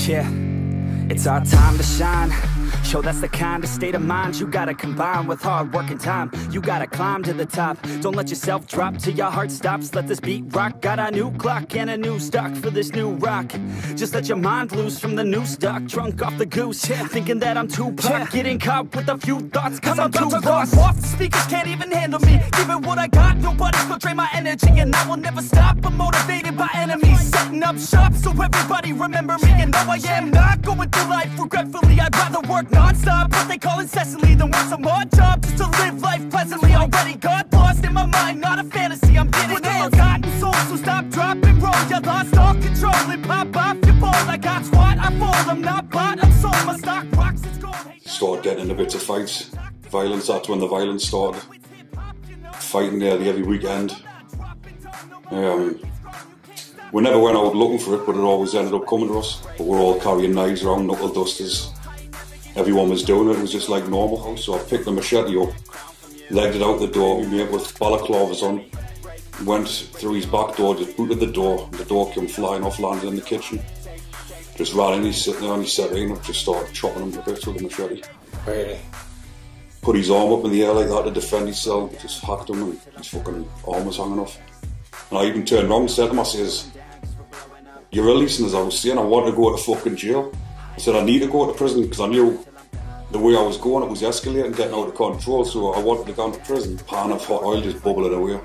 Yeah, it's our time to shine. Show that's the kind of state of mind you gotta combine with hard work and time. You gotta climb to the top. Don't let yourself drop till your heart stops. Let this beat rock. Got a new clock and a new stock for this new rock. Just let your mind loose from the new stock. Drunk off the goose, thinking that I'm too pop. Getting caught with a few thoughts cause I'm too lost. Off the speakers can't even handle me. Give it what I got, nobody's gonna drain my energy. And I will never stop, I'm motivated by enemies. Setting up shop so everybody remember me. And no, I am not going through life regretfully. I'd rather work non-stop, what they call incessantly, than work some more job just to live life pleasantly. Already got lost in my mind, not a fantasy, I'm getting with a forgotten soul. So stop, drop, and roll. You lost all control and pop off your ball. I got squat, I fall, I'm not bought, I'm sold. My stock rocks, it's gold. Started getting into bits of fights, violence. That's when the violence started. Fighting nearly every weekend. We never went out looking for it, but it always ended up coming to us. But we're all carrying knives around, knuckle dusters. Everyone was doing it. It was just like normal. So I picked the machete up, legged it out the door, me with balaclavas on, went through his back door, just booted the door. The door came flying off, landed in the kitchen. Just ran in, he's sitting there on his settee up, just started chopping him to bits with the machete. Really? Put his arm up in the air like that to defend himself, just hacked him and his fucking arm was hanging off. And I even turned around and said to him, I says, "You're releasing us." I was saying I wanted to go to fucking jail. I said I need to go to prison because I knew the way I was going, it was escalating, getting out of control, so I wanted to go to prison. Pan of hot oil just bubbling away.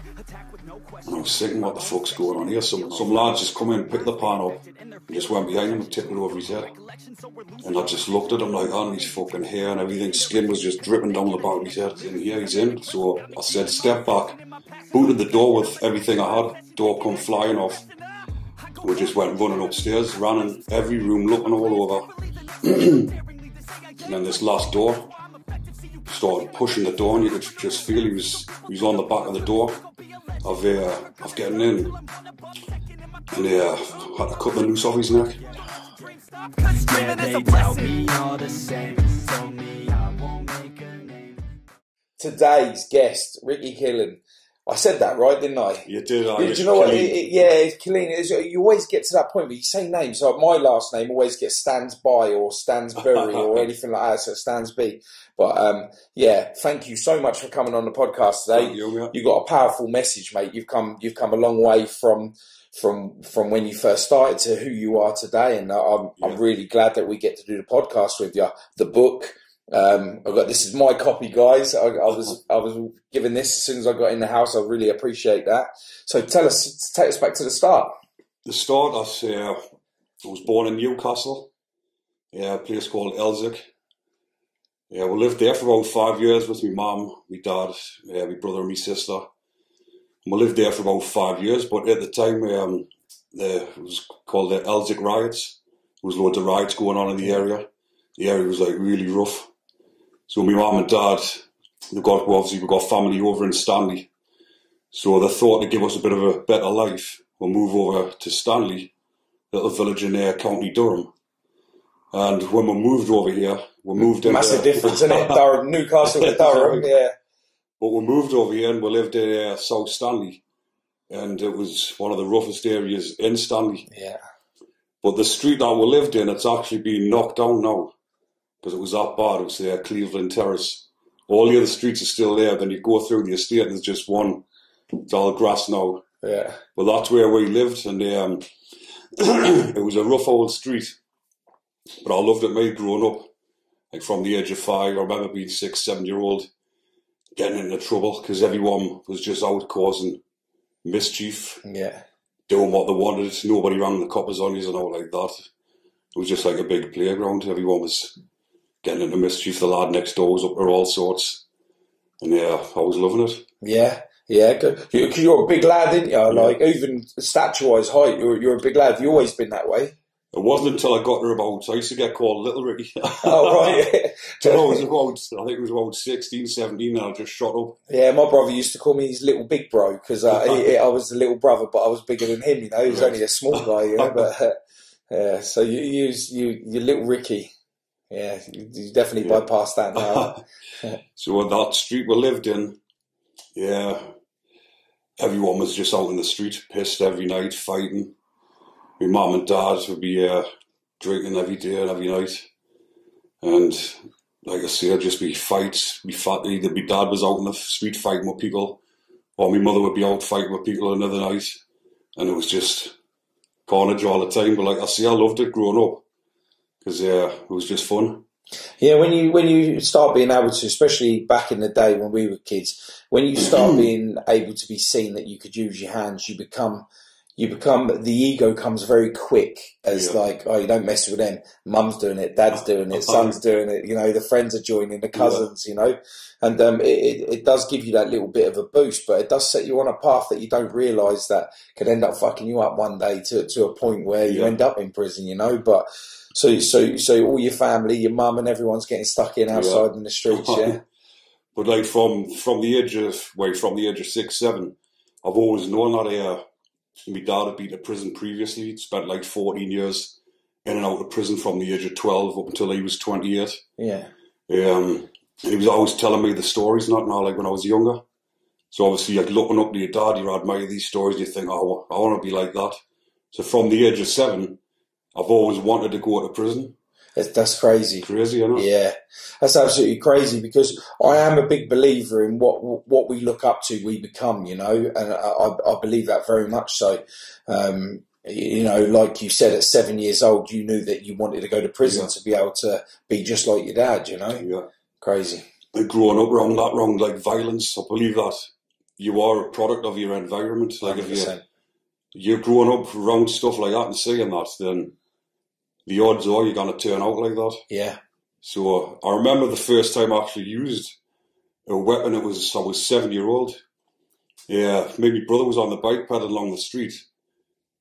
And I was thinking, what the fuck's going on here? Some lads just come in, picked the pan up, and just went behind him and tipped it over his head. And I just looked at him like that, and his fucking hair and everything, skin was just dripping down the back of his head. And here he's in. So I said, step back, booted the door with everything I had, door come flying off. We just went running upstairs, ran in every room, looking all over. And then this last door, started pushing the door, and you could just feel he was on the back of the door of getting in. And had to cut the noose off his neck. Today's guest, Ricky Killeen. I said that right, didn't I? You did. Do you know what? Yeah, Killeen. You always get to that point where you say names. Like my last name always gets Stansby or Stansbury or anything like that. So Stansby. But yeah, thank you so much for coming on the podcast today. You got a powerful message, mate. You've come a long way from when you first started to who you are today, and I'm really glad that we get to do the podcast with you. The book. This is my copy, guys. I was given this as soon as I got in the house. I really appreciate that. So take us back to the start. The start, I was born in Newcastle, a place called Elsick. We lived there for about 5 years with my mum, my dad, my brother and my sister. And we lived there for about 5 years, but at the time it was called the Elsick riots. There was loads of riots going on in the area. The area was like really rough. So my mum and dad, we got family over in Stanley. So they thought to give us a bit of a better life, we'll move over to Stanley, little village in County Durham. And when we moved over here, we moved in... Massive difference, isn't it? Durham, Newcastle to Durham, yeah. But we moved over here and we lived in South Stanley. And it was one of the roughest areas in Stanley. Yeah. But the street that we lived in, it's actually been knocked down now. Because it was that bad. It was Cleveland Terrace. All the other streets are still there. Then you go through the estate and there's just one. It's all grass now. Yeah. But that's where we lived, and it was a rough old street. But I loved it, mate, growing up. Like from the age of 5, I remember being 6, 7-year-old, getting into trouble because everyone was just out causing mischief. Yeah. Doing what they wanted. Nobody rang the coppers on you and all like that. It was just like a big playground. Everyone was getting into mischief. The lad next door was up there, all sorts. And I was loving it. Yeah, good. Because you're a big lad, didn't you? Like, even stature-wise, height, you're a big lad. Have you always been that way? It wasn't until I got to I used to get called Little Ricky. Oh, right. I think it was about 16, 17, and I just shot up. Yeah, my brother used to call me his little big bro, because I was the little brother, but I was bigger than him, He was only a small guy, But so you're Little Ricky. Yeah, you definitely bypassed that now. So on that street we lived in, everyone was just out in the street, pissed every night, fighting. My mum and dad would be drinking every day and every night. And like I say, it'd just be fights. Either my dad was out in the street fighting with people, or my mother would be out fighting with people another night. And it was just carnage all the time. But like I say, I loved it growing up because it was just fun. Yeah, when you start being able to, especially back in the day when we were kids, when you start being able to be seen that you could use your hands, you become the ego comes very quick as like, oh, you don't mess with them. Mum's doing it, dad's doing it, son's doing it, the friends are joining, the cousins, and it does give you that little bit of a boost, but it does set you on a path that you don't realise that could end up fucking you up one day to a point where you end up in prison, but so all your family, your mum and everyone's getting stuck in outside in the streets, yeah. But like from the age of 6, 7, I've always known that my dad had been to prison previously. He'd spent like 14 years in and out of prison from the age of 12 up until he was 28. Yeah. And he was always telling me the stories, not now like when I was younger. So obviously, like looking up to your dad, you admire these stories, you think, oh, I want to be like that. So from the age of 7, I've always wanted to go to prison. That's crazy. Crazy, isn't it? Yeah, that's absolutely crazy because I am a big believer in what we look up to, we become, and I believe that very much so. Like you said, at 7 years old, you knew that you wanted to go to prison to be able to be just like your dad, Yeah. Crazy. Like growing up around like violence, I believe that you are a product of your environment. Like 100%. if you're growing up around stuff like that and seeing that, then the odds are you're going to turn out like that. Yeah. So I remember the first time I actually used a weapon. I was 7-year-old. Yeah, maybe my brother was on the bike pedaling along the street,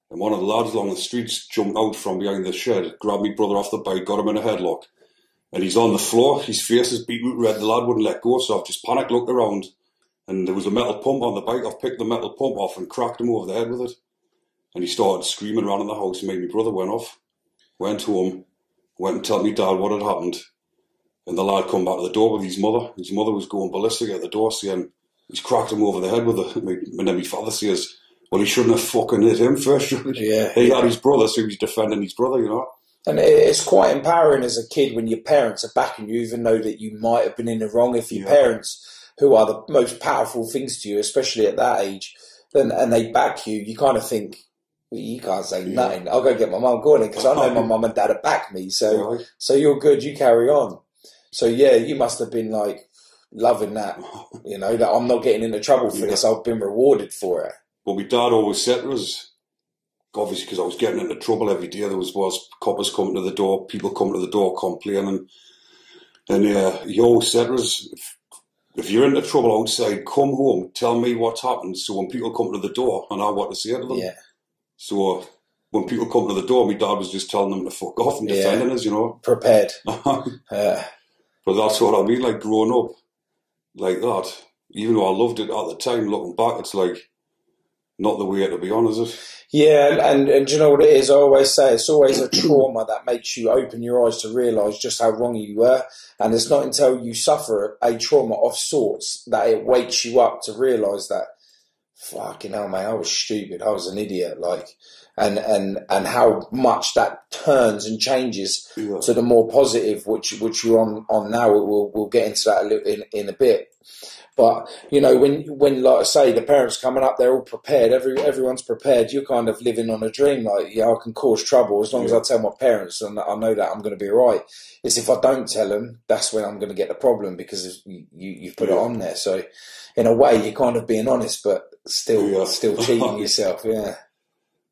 and one of the lads along the streets jumped out from behind the shed, grabbed my brother off the bike, got him in a headlock, and he's on the floor. His face is beetroot red. The lad wouldn't let go, so I've just panicked, looked around, and there was a metal pump on the bike. I've picked the metal pump off and cracked him over the head with it, and he started screaming around in the house. And made my brother went off. Went home, went and told my dad what had happened, and the lad come back to the door with his mother. His mother was going ballistic at the door, saying he's cracked him over the head with it. And then my father says, well, he shouldn't have fucking hit him first. Yeah. He had his brother, so he was defending his brother, And it's quite empowering as a kid when your parents are backing you, even though that you might have been in the wrong. If your parents, who are the most powerful things to you, especially at that age, and they back you, you kind of think, you can't say nothing. I'll go get my mum going because I know my mum and dad have backed me. So you're good. You carry on. So yeah, you must have been like loving that. That I'm not getting into trouble for this. I've been rewarded for it. But my dad always said to us, obviously because I was getting into trouble every day. There was coppers coming to the door, people coming to the door complaining, and he always said to us, if you're into trouble outside, come home, tell me what's happened. So when people come to the door, I know what to say to them. Yeah. So when people come to the door, my dad was just telling them to fuck off and defending us, Prepared. But that's what I mean, like growing up like that, even though I loved it at the time, looking back, it's like not the way to be on, is it? Yeah, and do you know what it is? I always say it's always a trauma that makes you open your eyes to realise just how wrong you were. And it's not until you suffer a trauma of sorts that it wakes you up to realise that, fucking hell, mate, I was stupid. I was an idiot. And how much that turns and changes to the more positive, which you're on now. We'll get into that in a bit. But when like I say, the parents coming up, they're all prepared. Everyone's prepared. You're kind of living on a dream. Like, I can cause trouble as long as I tell my parents, and I know that I'm going to be all right. It's if I don't tell them, that's when I'm going to get the problem because you've put it on there. So in a way, you're kind of being honest, but still cheating yourself. Yeah.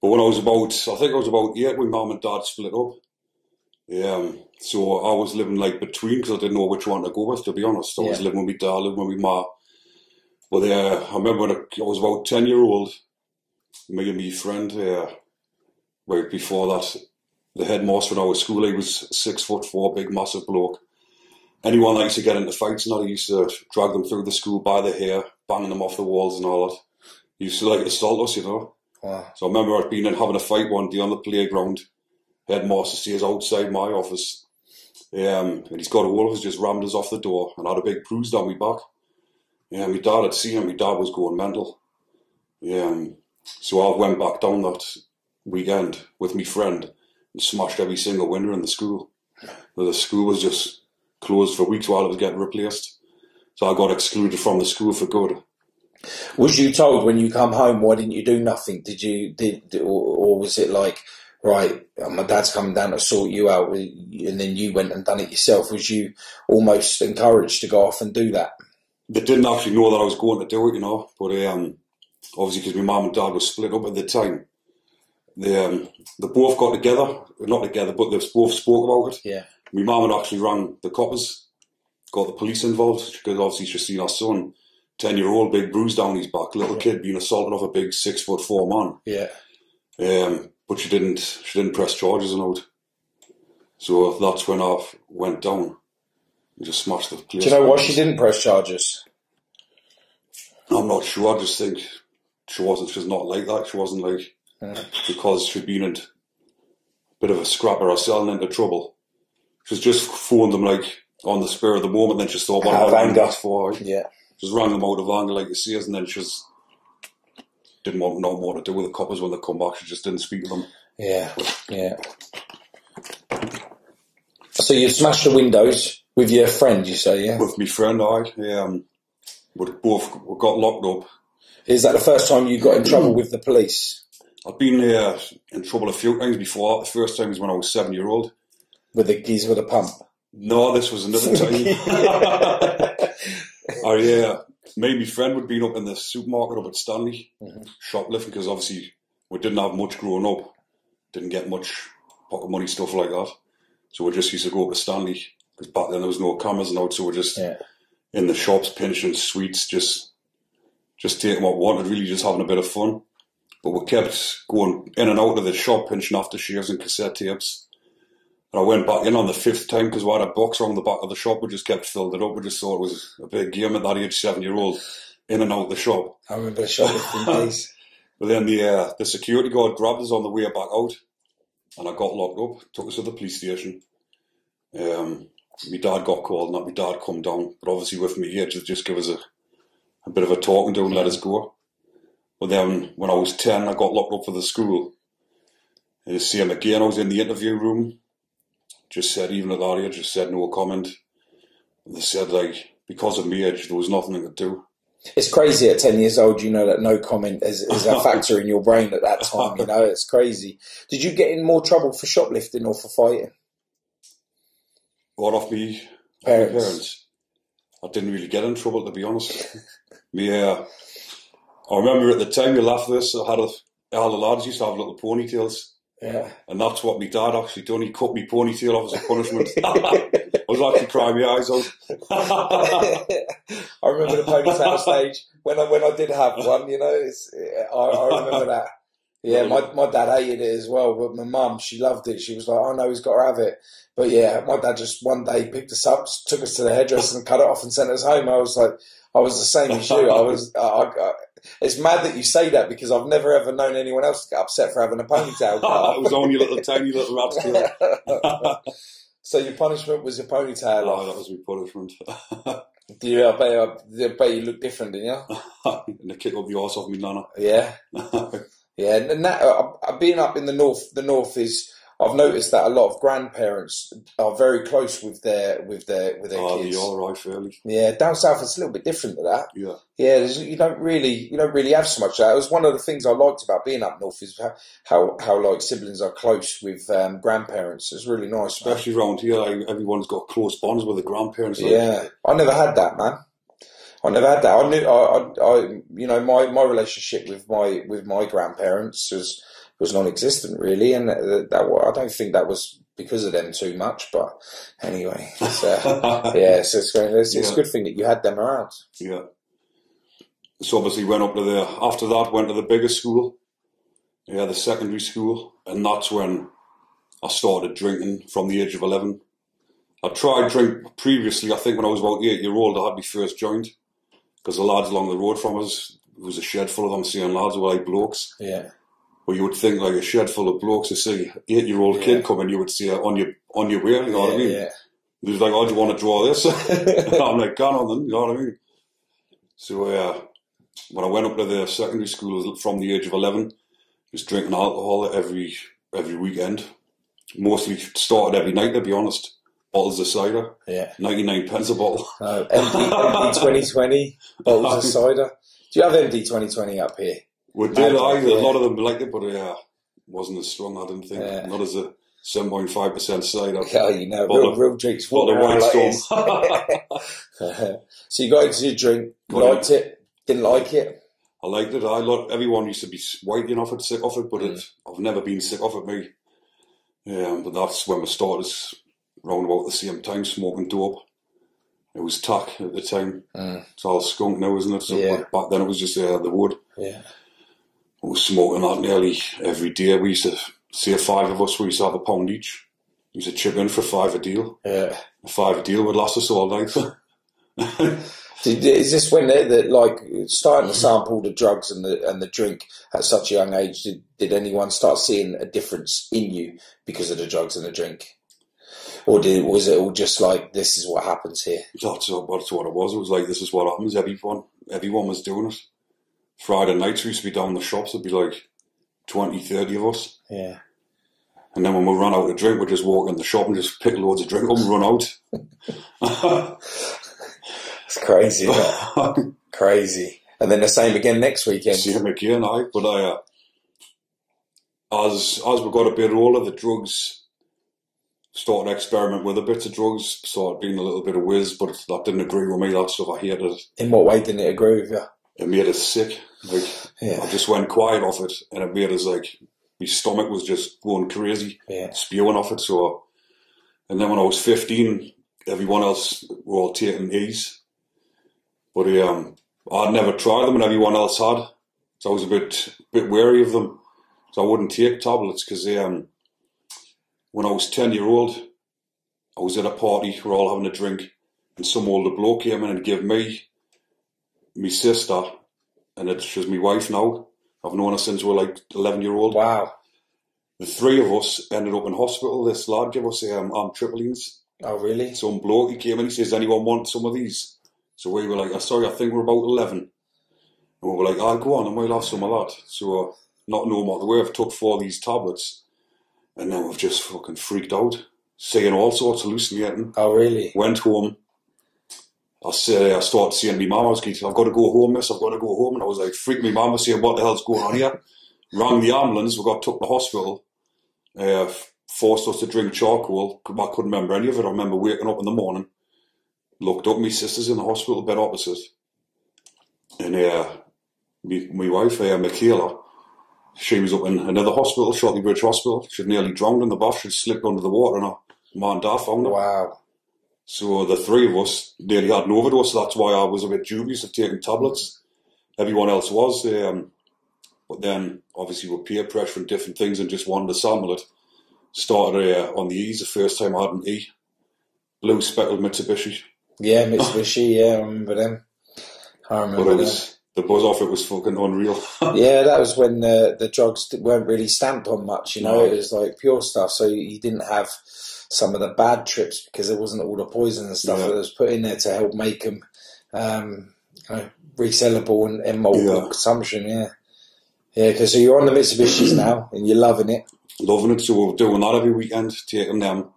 But when I think I was about 8 when Mum and Dad split up. So I was living like between because I didn't know which one to go with, to be honest. I was living with my dad, living with my ma. But I remember when I was about 10-year-old, me and my friend, right before that, the headmaster in our school, he was 6'4", big massive bloke. Anyone that used to get into fights and that, he used to drag them through the school by the hair, banging them off the walls and all that. He used to like assault us, Wow. So I remember I'd been in having a fight one day on the playground. Headmaster stays outside my office. And he's got a hold of us, just rammed us off the door, and I had a big bruise down my back. My dad had seen him, my dad was going mental. So I went back down that weekend with my friend, and smashed every single window in the school. The school was just closed for weeks while it was getting replaced. So I got excluded from the school for good. Was you told when you come home, why didn't you do nothing? Or was it like, right, my dad's coming down to sort you out, and then you went and done it yourself? Was you almost encouraged to go off and do that? They didn't actually know that I was going to do it, you know, but obviously because my mum and dad were split up at the time, they both got together, not together, but they both spoke about it. Yeah. My mum had actually rang the coppers, got the police involved, because obviously she'd seen her son, 10-year-old, big bruise down his back, little kid being assaulted off a big 6'4" man. Yeah. But she didn't press charges and out. So that's when I went down and just smashed the place. Do you know why she didn't press charges? I'm not sure. I just think she's not like that. She wasn't like, because she'd been in a bit of a scrapper herself and into trouble. She's just phoned them like on the spur of the moment, then she thought, what am I doing this for? Yeah. Just rang them out of anger like you see, and then she just didn't want no more to do with the coppers when they come back. She just didn't speak to them. Yeah, yeah. So you smashed the windows with your friend, you say, yeah? With my friend, we got locked up. Is that the first time you got in trouble with the police? I've been in trouble a few times before. The first time was when I was 7-year-old. With the geese with a pump? No, this was another time. Me and my friend had been up in the supermarket up at Stanley, shoplifting, because obviously we didn't have much growing up. Didn't get much pocket money, stuff like that. So we just used to go up to Stanley, because back then there was no cameras and out, so we're just in the shops pinching sweets, just taking what we wanted, really just having a bit of fun. But we kept going in and out of the shop, pinching aftershaves and cassette tapes. And I went back in on the 5th time because we had a box around the back of the shop. We just kept filled it up. We just thought it was a big game at that age, 7-year-old, in and out the shop. I remember the shoplifting days. But then the security guard grabbed us on the way back out, and I got locked up, took us to the police station. My dad got called, not my dad come down. But obviously with me age, they just give us a bit of a talking to and let us go. But then when I was 10, I got locked up for the school. And the same again, I was in the interview room. Just said, even at that age, just said no comment. And they said, like, because of my age, there was nothing I could do. It's crazy at 10 years old, you know, that no comment is a factor in your brain at that time, you know, it's crazy. Did you get in more trouble for shoplifting or for fighting? What, off me parents? I didn't really get in trouble, to be honest. I remember at the time, you laugh at this, all the lads used to have little ponytails. Yeah. And that's what my dad actually done. He cut me ponytail off as a punishment. I was actually crying my eyes out. I remember the ponytail stage when I did have one, you know, I remember that. Yeah, my dad hated it as well, but my mum, she loved it. She was like, oh no, he's got to have it. But yeah, my dad just one day picked us up, took us to the hairdresser and cut it off and sent us home. I was the same as you. It's mad that you say that because I've never ever known anyone else to get upset for having a ponytail cut off. It was only a tiny little rat's tail. So your punishment was your ponytail off? Oh, that was my punishment. I bet you look different, didn't you? And they kick up the arse off me nana. Yeah. Yeah, and that, being up in the north is, I've noticed that a lot of grandparents are very close with their kids. They are, right, fairly. Yeah, down south it's a little bit different to that. Yeah. Yeah, you don't really have so much of that. It was one of the things I liked about being up north is how like siblings are close with grandparents. It's really nice. Especially around here, like, everyone's got close bonds with the grandparents. Like. Yeah, I never had that, man. I never had that. My relationship with my grandparents was non-existent, really, and I don't think that was because of them too much. But anyway, it's a good thing that you had them around. Yeah. So obviously after that went to the bigger school, the secondary school, and that's when I started drinking from the age of 11. I tried drink previously. I think when I was about 8-year-old, I had my first joint. Because the lads along the road from us, there was a shed full of them, seeing lads were like blokes. Yeah. Well, you would think like a shed full of blokes to see 8-year-old kid coming, you would see it on your way, you know what I mean? Yeah. He was like, oh, do you want to draw this? I'm like, gone on then, you know what I mean? So when I went up to the secondary school from the age of 11, just drinking alcohol every weekend. mostly started every night, to be honest. Bottles of cider. Yeah. 99 pence a bottle. MD 2020 bottles of cider. Do you have MD 2020 up here? We did, a lot of them liked it, but wasn't as strong, I didn't think. Yeah. Not as a 7.5% cider. Yeah, you know, real drinks. What the White Storm. So you got into your drink, liked it, didn't like it? I liked it. Everyone used to be whiting off it, sick of it, but I've never been sick of it, me. But that's when we started round about the same time, smoking dope. It was tack at the time. It's all skunk now, isn't it? So back then it was just the wood. Yeah. I was smoking that nearly every day. We used to, say 5 of us, we used to have a pound each. We used to chip in for $5 a deal. Yeah. A $5 a deal would last us all night. Is this when they're like starting to sample the drugs and the drink at such a young age? Did anyone start seeing a difference in you because of the drugs and the drink? Or was it all just like, this is what happens here? That's what it was. It was like, this is what happens. Everyone was doing it. Friday nights we used to be down the shops. There'd be like 20, 30 of us. Yeah. And then when we run out of drink, we'd just walk in the shop and just pick loads of drink up and run out. It's crazy, isn't it? Crazy. And then the same again next weekend. Same again, But as we got a bit older, the drugs started to experiment with a bit of drugs, started being a little bit of whiz, but that didn't agree with me, that stuff. I hated it. In what way didn't it agree with you? It made us sick. I just went quiet off it, and it made us like, my stomach was just going crazy, spewing off it. So, and then when I was 15, everyone else were all taking E's. But I'd never tried them, and everyone else had. So I was a bit wary of them. So I wouldn't take tablets, because when I was 10-year-old, I was at a party, we were all having a drink, and some older bloke came in and gave me, my sister, and she's my wife now. I've known her since we were like 11-year-old. Wow. The 3 of us ended up in hospital. This lad gave us amitriptylines. Oh, really? Some bloke, he came in, he says, anyone want some of these? So we were like, sorry, I think we're about 11. And we were like, I'll go on and we'll have some of that. So not knowing what they were, I've took 4 of these tablets. And then we've just fucking freaked out. Saying all sorts, hallucinating. Oh, really? Went home. I started saying to my mum, I've got to go home, miss, I've got to go home. And I was like, freaking my mum, saying, what the hell's going on here? Rang the ambulance, we got took to the hospital. Forced us to drink charcoal. I couldn't remember any of it. I remember waking up in the morning, looked up, my sister's in the hospital bed opposite. And my wife, Michaela, she was up in another hospital, Shotley Bridge Hospital. She'd nearly drowned in the bath. She'd slipped under the water and her mum and dad found her. Wow. So the 3 of us nearly had an overdose. That's why I was a bit dubious of taking tablets. Everyone else was. But then, obviously, with peer pressure and different things and just wanted to sample it, started on the E's. The first time I had an E. Blue speckled Mitsubishi. Yeah, Mitsubishi, yeah, I remember them. I remember them. The buzz off it was fucking unreal. Yeah, that was when the drugs weren't really stamped on much, you know. No. It was like pure stuff, so you didn't have some of the bad trips because there wasn't all the poison and stuff that was put in there to help make them resellable and multiple consumption, Yeah, because so you're on the Mitsubishis now and you're loving it. Loving it, so we're doing that every weekend, taking them.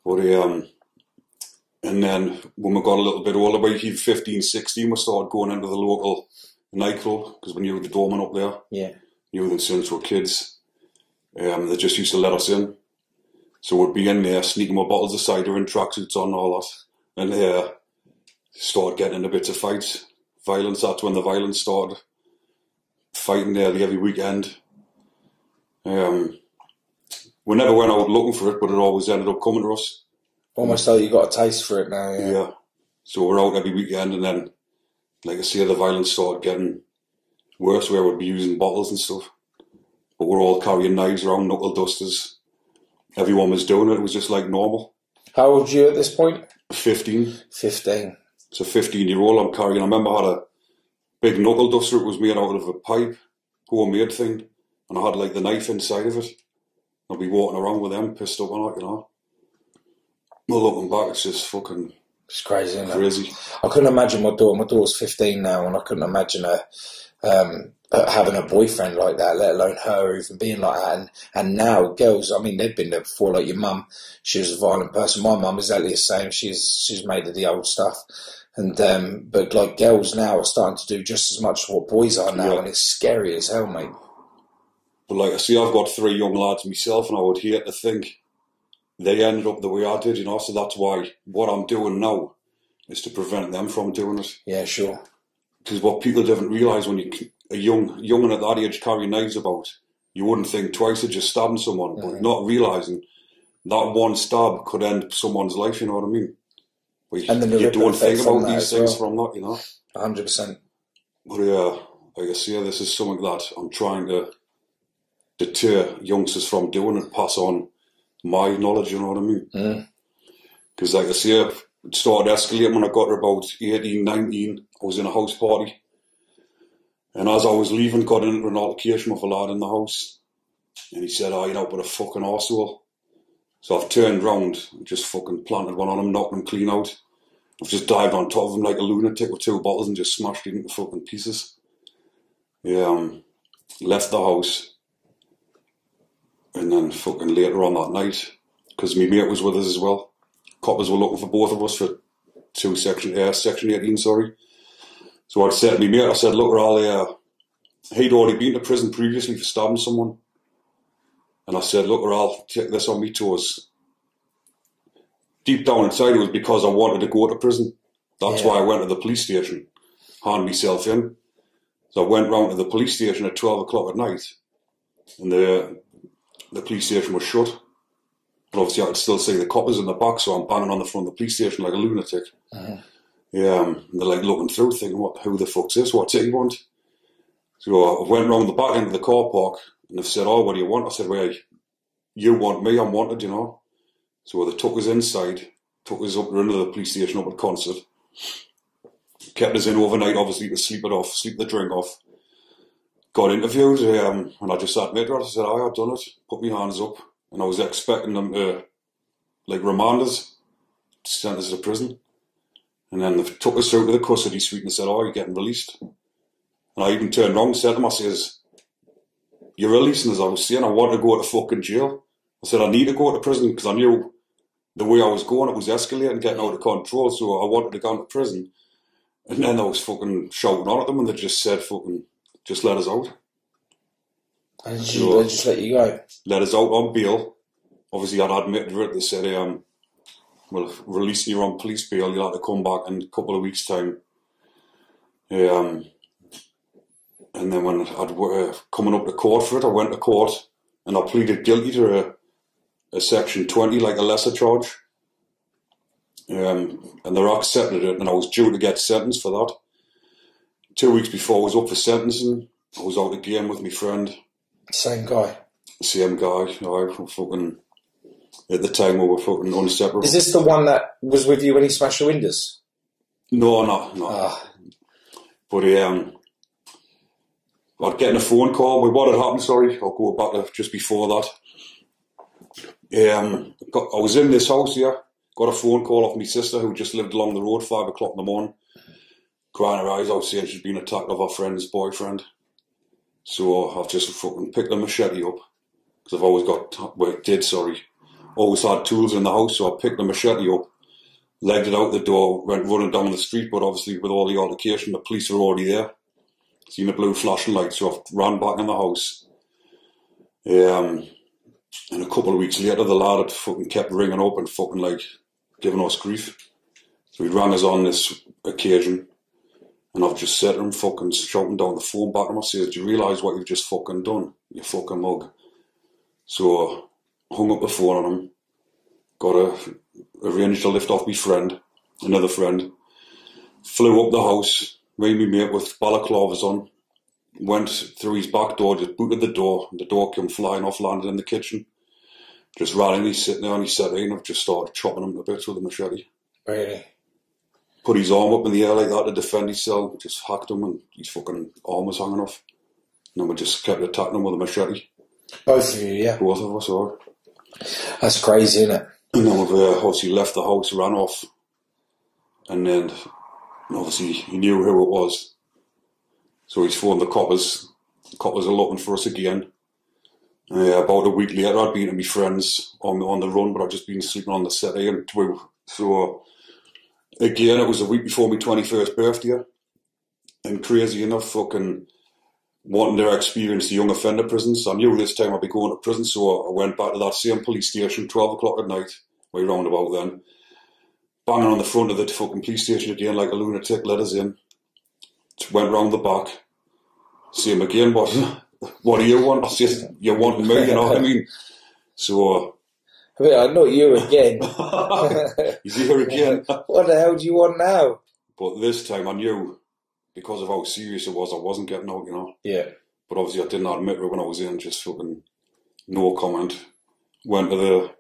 But and then when we got a little bit older, by 15, 16, we started going into the local nightclub, because we knew the doorman up there. Yeah. Knew them since we were kids. They just used to let us in. So we'd be in there, sneaking with bottles of cider and tracksuits on and all that. And started getting into bits of fights. Violence, that's when the violence started. Fighting nearly every weekend. We never went out looking for it, but it always ended up coming to us. Almost like you got a taste for it now, Yeah. So we're out every weekend, and then, like I say, the violence started getting worse, where we'd be using bottles and stuff. But we're all carrying knives around, knuckle dusters. Everyone was doing it. It was just like normal. How old were you at this point? 15. 15. So 15-year-old I'm carrying. I remember I had a big knuckle duster. It was made out of a pipe, homemade thing. And I had like the knife inside of it. I'd be walking around with them, pissed up on it, you know. Well, looking back, it's just fucking... It's crazy, isn't it? Crazy. I couldn't imagine my daughter. My daughter's 15 now, and I couldn't imagine her having a boyfriend like that, let alone her even being like that. And now girls, I mean, they've been there before. Like your mum, she was a violent person. My mum is exactly the same. She's made of the old stuff. And but like girls now are starting to do just as much as what boys are now, and it's scary as hell, mate. But like I see, I've got 3 young lads myself, and I would hate to think they ended up the way I did, you know. So that's why what I'm doing now is to prevent them from doing it. Yeah, sure. Because what people didn't realise when a young and at that age carry knives about, you wouldn't think twice of just stabbing someone, but not realising that one stab could end someone's life, you know what I mean? But you don't think about these things from that, you know? 100%. But like I say, this is something that I'm trying to deter youngsters from doing and pass on my knowledge, you know what I mean? Because like I say, it started escalating when I got to about 18, 19. I was in a house party. And as I was leaving, got into an altercation with a lad in the house. And he said, you're out with a fucking arsehole. So I've turned round and just fucking planted one on him, knocked him clean out. I've just dived on top of him like a lunatic with 2 bottles and just smashed it into fucking pieces. Left the house. And then fucking later on that night, because my mate was with us as well, coppers were looking for both of us for Section 18, sorry. So I'd said to my mate, I said, look, he'd already been to prison previously for stabbing someone. And I said, look, I'll take this on me toes. Deep down inside it was because I wanted to go to prison. That's why I went to the police station, hand myself in. So I went round to the police station at 12 o'clock at night. And the police station was shut. But obviously I could still see the coppers in the back, so I'm banging on the front of the police station like a lunatic. And they're like looking through, thinking, who the fuck's this? What's it you want? So I went round the back end of the car park, and they've said, what do you want? I said, well, you want me, I'm wanted, you know. So they took us inside, took us up into the police station up at Concert, kept us in overnight, obviously, to sleep the drink off. Got interviewed, and I just admitted it. I said, I've done it, put my hands up. And I was expecting them to, like, remand us, send us to prison. And then they took us through to the custody suite and said, you're getting released. And I even turned around and said to them, I says, you're releasing us. I was saying I want to go to fucking jail. I said, I need to go to prison because I knew the way I was going, it was escalating, getting out of control. So I wanted to go to prison. And then I was fucking shouting on at them and they just said, fucking, just let us out. And they just let you go? Let us out on bail. Obviously, I'd admitted to it. They said, well, releasing you on police bail, you'll have to come back in a couple of weeks' time. And then when I'd coming up to court for it, I went to court and I pleaded guilty to a Section 20, like a lesser charge. And they accepted it, and I was due to get sentenced for that. 2 weeks before I was up for sentencing, I was out again with my friend. Same guy? Same guy. Fucking, at the time we were fucking inseparable. Is this the one that was with you when he smashed the windows? No. But I'd getting a phone call. But what had happened, sorry, I'll go back to just before that. I was in this house here, got a phone call off my sister who just lived along the road, 5 o'clock in the morning, crying her eyes out saying she'd been attacked by her friend's boyfriend. So I've just fucking picked the machete up, because I've always had tools in the house, so I picked the machete up, legged it out the door, went running down the street, but obviously with all the altercation, the police were already there. Seen a blue flashing light, so I ran back in the house. And a couple of weeks later, the lad had fucking kept ringing up and fucking like giving us grief. So he rang us on this occasion, and I've just said to him, fucking shouting down the phone back to him, I said, do you realise what you've just fucking done, you fucking mug? So I hung up the phone on him, arranged to lift off my friend, another friend, flew up the house, made me mate with balaclavas on, went through his back door, just booted the door came flying off, landed in the kitchen. Just randomly sitting there on his settee, I've just started chopping him to bits with a machete. Really? Put his arm up in the air like that to defend himself, just hacked him and his fucking arm was hanging off. And then we just kept attacking him with a machete. Both of you, yeah? Both of us, are. That's crazy, isn't it? And then we've obviously left the house, ran off. And then, obviously, he knew who it was. So he's phoned the coppers. coppers are looking for us again. About a week later, I'd been to my friends on the run, but I'd just been sleeping on the city. And so, again, it was a week before my 21st birthday. And crazy enough, fucking wanting to experience the young offender prisons. I knew this time I'd be going to prison, so I went back to that same police station, 12 o'clock at night, way round about then. Banging on the front of the fucking police station again like a lunatic, let us in. Went round the back. Same again, what do you want? I said, you want me, you know what I mean? So... not you again. He's here again. What the hell do you want now? But this time I knew, because of how serious it was, I wasn't getting out, you know? Yeah. But obviously I didn't admit it when I was in, just fucking no comment. Went to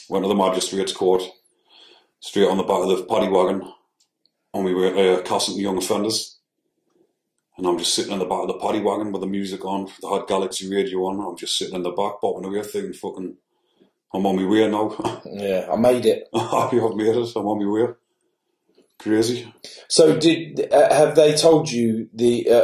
the magistrate's court, straight on the back of the paddy wagon, and we were casting the young offenders. And I'm just sitting in the back of the paddy wagon with the music on. They had Galaxy radio on. I'm just sitting in the back, bopping away, thinking, fucking, I'm on my way now. Yeah, I made it. Happy I've made it. I'm on my way. Crazy. So, have they told you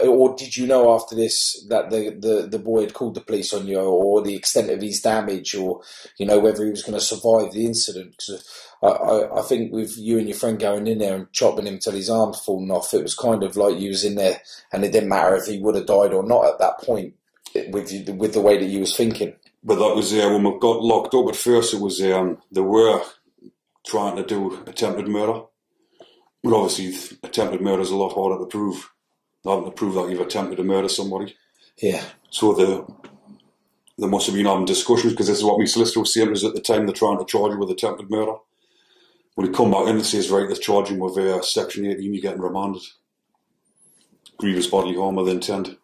or did you know after this that the boy had called the police on you, or the extent of his damage, or whether he was going to survive the incident? Because I think with you and your friend going in there and chopping him till his arms falling off, it was kind of like you was in there, and it didn't matter if he would have died or not at that point with the way that you was thinking. But that was when we got locked up. At first, it was they were trying to do attempted murder. But obviously, attempted murder is a lot harder to prove. Having to prove that you've attempted to murder somebody. Yeah. So there must have been having discussions, because this is what my solicitor was saying, was at the time they're trying to charge you with attempted murder. When he come back in and says, right, they're charging with Section 18, you're getting remanded. Grievous bodily harm with intent.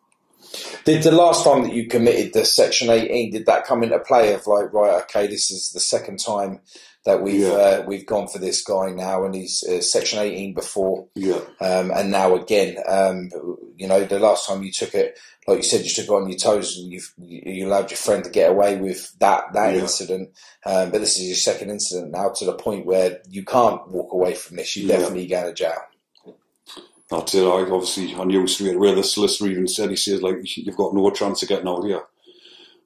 Did the last time that you committed the Section 18, did that come into play of like, right, okay, this is the second time that we've gone for this guy now, and he's Section 18 before, and now again, the last time you took it, like you said, you took it on your toes, and you allowed your friend to get away with that incident, but this is your second incident now, to the point where you can't walk away from this. You're definitely going to jail. That's it. I knew straight away. The solicitor even said, he says, like, you've got no chance of getting out here.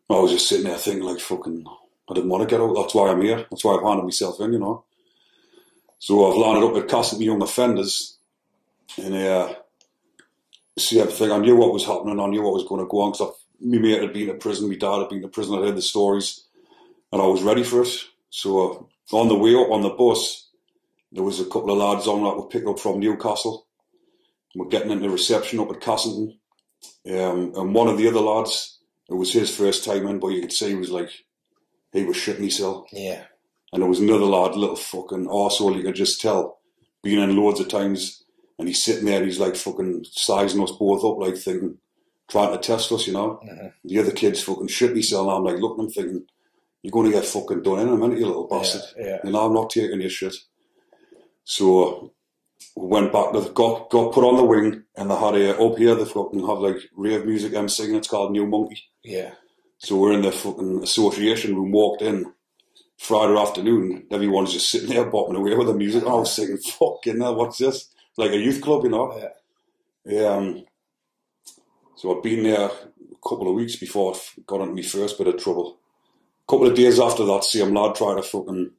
I was just sitting there thinking, like, fucking, I didn't want to get out. That's why I'm here. That's why I've handed myself in, So I've landed up at casting young offenders, and see everything. I knew what was happening. I knew what was going to go on, because my mate had been to prison, my dad had been to prison. I heard the stories, and I was ready for it. So on the way up on the bus, there was a couple of lads on that were picked up from Newcastle. We're getting into reception up at Cassington, and one of the other lads, it was his first time in, but you could see he was shitting himself. Yeah. And there was another lad, little fucking arsehole, you could just tell, been in loads of times, and he's sitting there, he's like fucking sizing us both up, like thinking, trying to test us, Mm-hmm. The other kid's fucking shitting himself, and I'm like looking at him thinking, you're going to get fucking done in a minute, you little bastard. Yeah. And I'm not taking your shit. So we went back, got put on the wing, and they had up here, they fucking have like rave music singing, it's called New Monkey. Yeah. So we're in the fucking association room, walked in Friday afternoon, everyone's just sitting there bopping away with the music. I was thinking, fucking hell, what's this? Like a youth club, Yeah. So I'd been there a couple of weeks before I got into my first bit of trouble. A couple of days after that, same lad tried to fucking...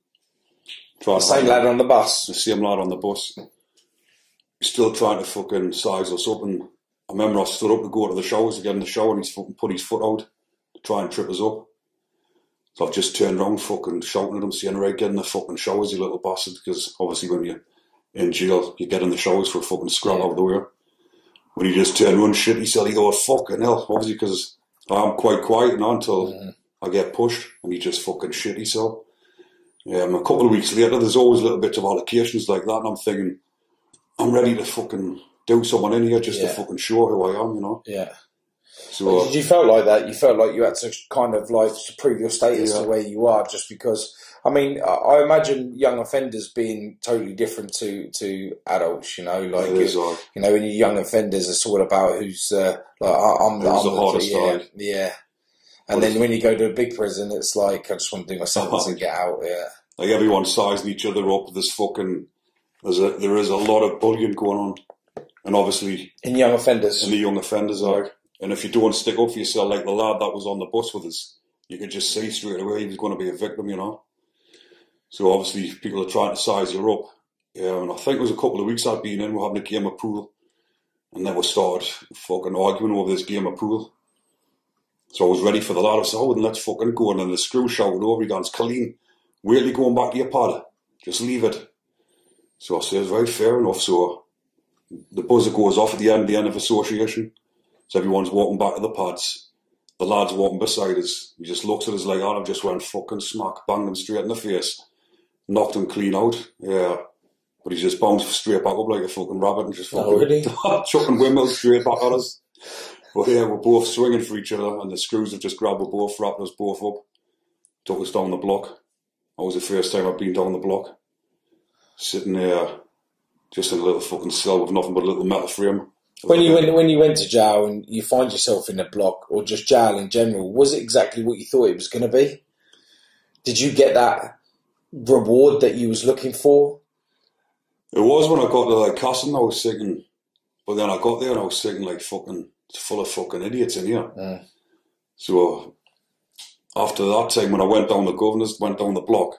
The same lad on the bus? The same lad on the bus. Still trying to fucking size us up, and I remember I stood up to go to the showers to get in the shower, and he's fucking put his foot out to try and trip us up. So I've just turned around fucking shouting at him, saying, right, get in the fucking showers, you little bastard, because obviously when you're in jail, you get in the showers for a fucking scrap out of the way. When he just turned around shit, he said, he thought, fucking hell, obviously because I'm quite quiet now until I get pushed, and he just fucking shit himself. A couple of weeks later, there's always little bits of altercations like that, and I'm thinking, I'm ready to fucking do someone in here just to fucking show who I am, Yeah. So, did you felt like that? You felt like you had to kind of like to prove your status to where you are, just because, I mean, I imagine young offenders being totally different to adults, like, when you're young offenders, it's all about who's, I'm the hardest side. Yeah. And then when you go to a big prison, it's like, I just want to do my sentence and get out, Like everyone's sizing each other up, there is a lot of bullying going on. And obviously... In young offenders. In the young offenders, And if you don't stick up for yourself, like the lad that was on the bus with us, you could just see straight away he was going to be a victim, you know. So obviously people are trying to size you up. And I think it was a couple of weeks I'd been in, we're having a game of pool. And then we started fucking arguing over this game of pool. So I was ready for the lad. I said, oh, then let's fucking go. And then the screw shouted over, he goes, Killeen, wait till you going back to your pad. Just leave it. So I said, right, fair enough. So the buzzer goes off at the end of association. So everyone's walking back to the pads. The lad's walking beside us. He just looks at us like, oh, I've just went fucking smack, banged him straight in the face. Knocked him clean out. Yeah. But he's just bounced straight back up like a fucking rabbit and just fucking really? chucking windmills straight back at us. But yeah, we're both swinging for each other and the screws have just grabbed us both, wrapped us both up, took us down the block. That was the first time I've been down the block. Sitting there, just in a little fucking cell with nothing but a little metal frame. When you went to jail and you find yourself in a block, or just jail in general, was it exactly what you thought it was going to be? Did you get that reward that you was looking for? It was when I got to like Casson, I was thinking, but then I got there and I was thinking like fucking, it's full of fucking idiots in here. So after that time when I went down the Governors, went down the block,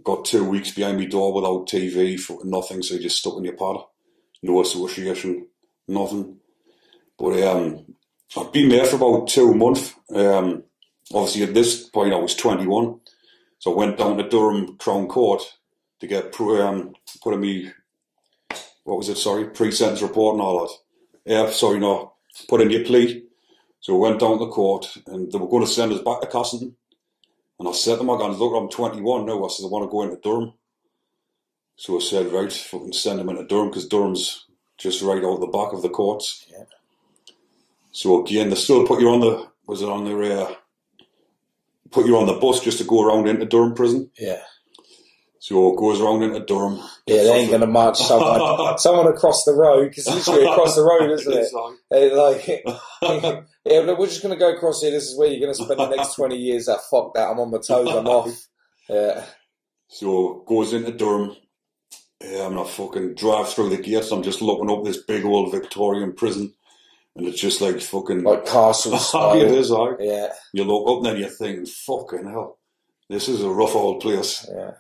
got 2 weeks behind my door without TV, fucking nothing, so you just stuck in your pad. No association, nothing. But I'd been there for about 2 months. Obviously at this point I was 21, so I went down to Durham Crown Court to get put in me, pre-sentence report and all that. Put in your plea. So we went down to the court and they were going to send us back to Cassington. And I said to my guys, look, I'm 21 now. I said, I want to go into Durham. So I said, right, fucking send them into Durham because Durham's just right out the back of the courts. Yeah. So again, they still put you on the bus just to go around into Durham prison. Yeah. So it goes around into Durham. Yeah, they ain't going to march someone across the road, because it's literally across the road, isn't it? Yeah, we're just going to go across here. This is where you're going to spend the next 20 years. Fuck that, I'm on my toes, I'm off. Yeah. So it goes into Durham. And I fucking drive through the gates. I'm just looking up this big old Victorian prison. And it's just like fucking... like castle style. It is, like. Yeah. You look up and then you're thinking, fucking hell, this is a rough old place. Yeah.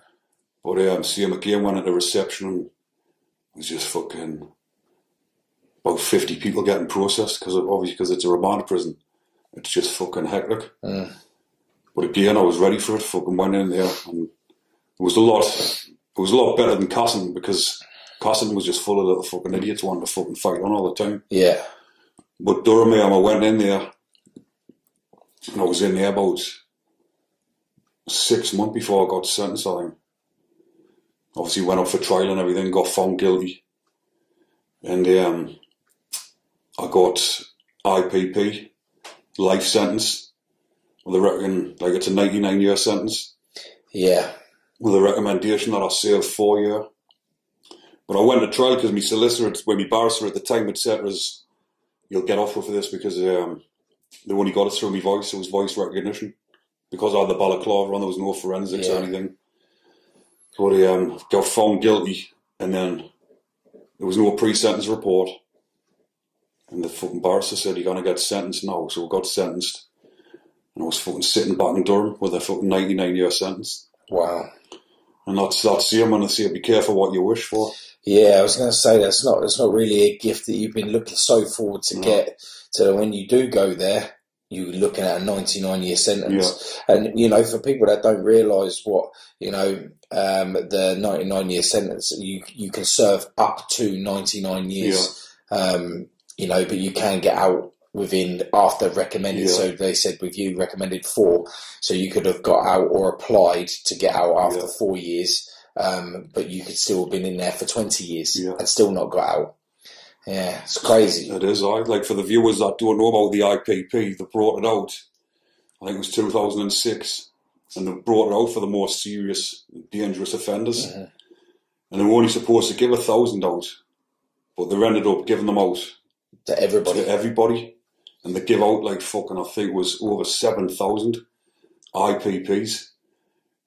But see him again, went into reception and it was just fucking about 50 people getting processed because it's a remand prison. It's just fucking hectic. But again, I was ready for it. Fucking went in there and it was a lot better than Cassington, because Cassington was just full of little fucking idiots wanting to fucking fight on all the time. Yeah. But Durham, I went in there and I was in there about 6 months before I got sentenced, I think. Obviously went up for trial and everything, got found guilty. And I got IPP, life sentence. Well, they reckon like it's a 99-year sentence. Yeah. With a recommendation that I serve 4 years. But I went to trial because my solicitor, my barrister at the time had said, you'll get off with this because they only got it through my voice. It was voice recognition. Because I had the balaclava on, there was no forensics or anything. So they got found guilty, and then there was no pre-sentence report. And the fucking barrister said, you're going to get sentenced now. So we got sentenced. And I was fucking sitting back in Durham with a fucking 99-year sentence. Wow. And that's same when they say, be careful what you wish for. Yeah, I was going to say that's not really a gift that you've been looking so forward to get. So when you do go there, you're looking at a 99-year sentence. Yeah. And, for people that don't realise what, the 99-year sentence, you can serve up to 99 years, but you can get out after recommended. Yeah. So they said with you recommended 4. So you could have got out or applied to get out after 4 years. But you could still have been in there for 20 years and still not got out. Yeah, it's crazy. It is. Like for the viewers that don't know about the IPP, they brought it out, I think it was 2006, and they brought it out for the more serious, dangerous offenders. Mm-hmm. And they were only supposed to give 1,000 out, but they ended up giving them out to everybody. And they give out like fucking, I think it was over 7,000 IPPs.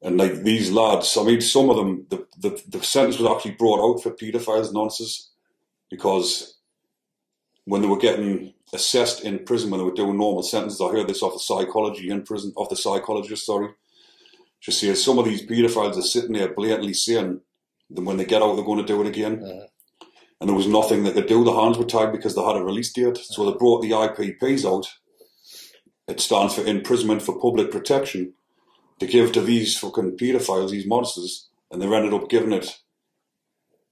And like these lads, I mean, some of them, the sentence was actually brought out for paedophiles nonsense, because when they were getting assessed in prison when they were doing normal sentences. I heard this off the psychologist, sorry. She said some of these paedophiles are sitting there blatantly saying that when they get out they're going to do it again. Mm. And there was nothing they could do. The hands were tied because they had a release date. So they brought the IPPs out. It stands for imprisonment for public protection, to give to these fucking paedophiles, these monsters, and they ended up giving it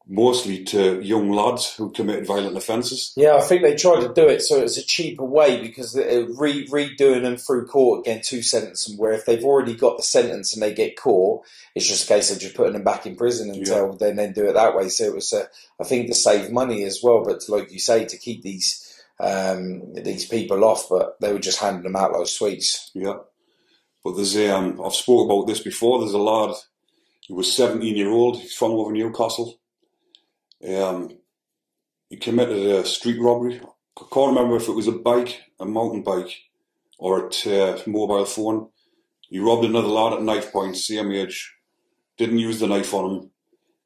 mostly to young lads who committed violent offences. Yeah, I think they tried to do it so it's a cheaper way, because redoing them through court again to sentence them, where if they've already got the sentence and they get caught, it's just a case of just putting them back in prison until then do it that way. So it was, I think, to save money as well, but to, like you say, to keep these people off, but they were just handing them out like sweets. Yeah. But there's I've spoke about this before, there's a lad, he was 17-year-old, he's from over Newcastle. He committed a street robbery. I can't remember if it was a bike, a mountain bike, or a mobile phone. He robbed another lad at knife point, same age, didn't use the knife on him,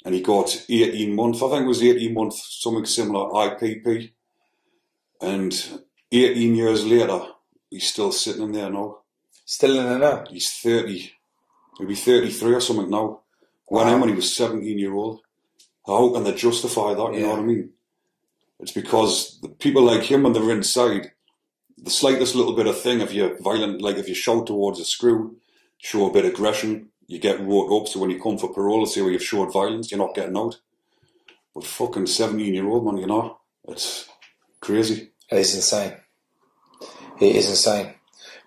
and he got 18 months, I think it was 18 months, something similar, IPP. And 18 years later, he's still sitting in there now. Still in there now? He's 30, maybe 33 or something now. Went in when he was 17-year-old. How can they justify that, you know what I mean? It's because the people like him, when they're inside, the slightest little bit of thing, if you're violent, like if you shout towards a screw, show a bit of aggression, you get wrote up, so when you come for parole, they say, well, you've showed violence, you're not getting out. But fucking 17-year-old, man, you know, it's crazy. It is insane. It is insane.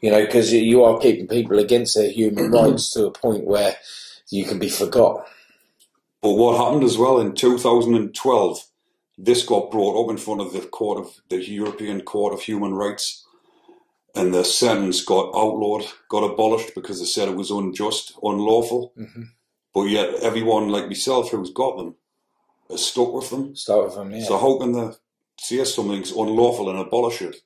You know, because you are keeping people against their human rights to a point where you can be forgot. But what happened as well in 2012, this got brought up in front of the European Court of Human Rights, and the sentence got outlawed, got abolished because they said it was unjust, unlawful. Mm-hmm. But yet everyone like myself who's got them is stuck with them. Stuck with them, yeah. So how can they say something's unlawful and abolish it,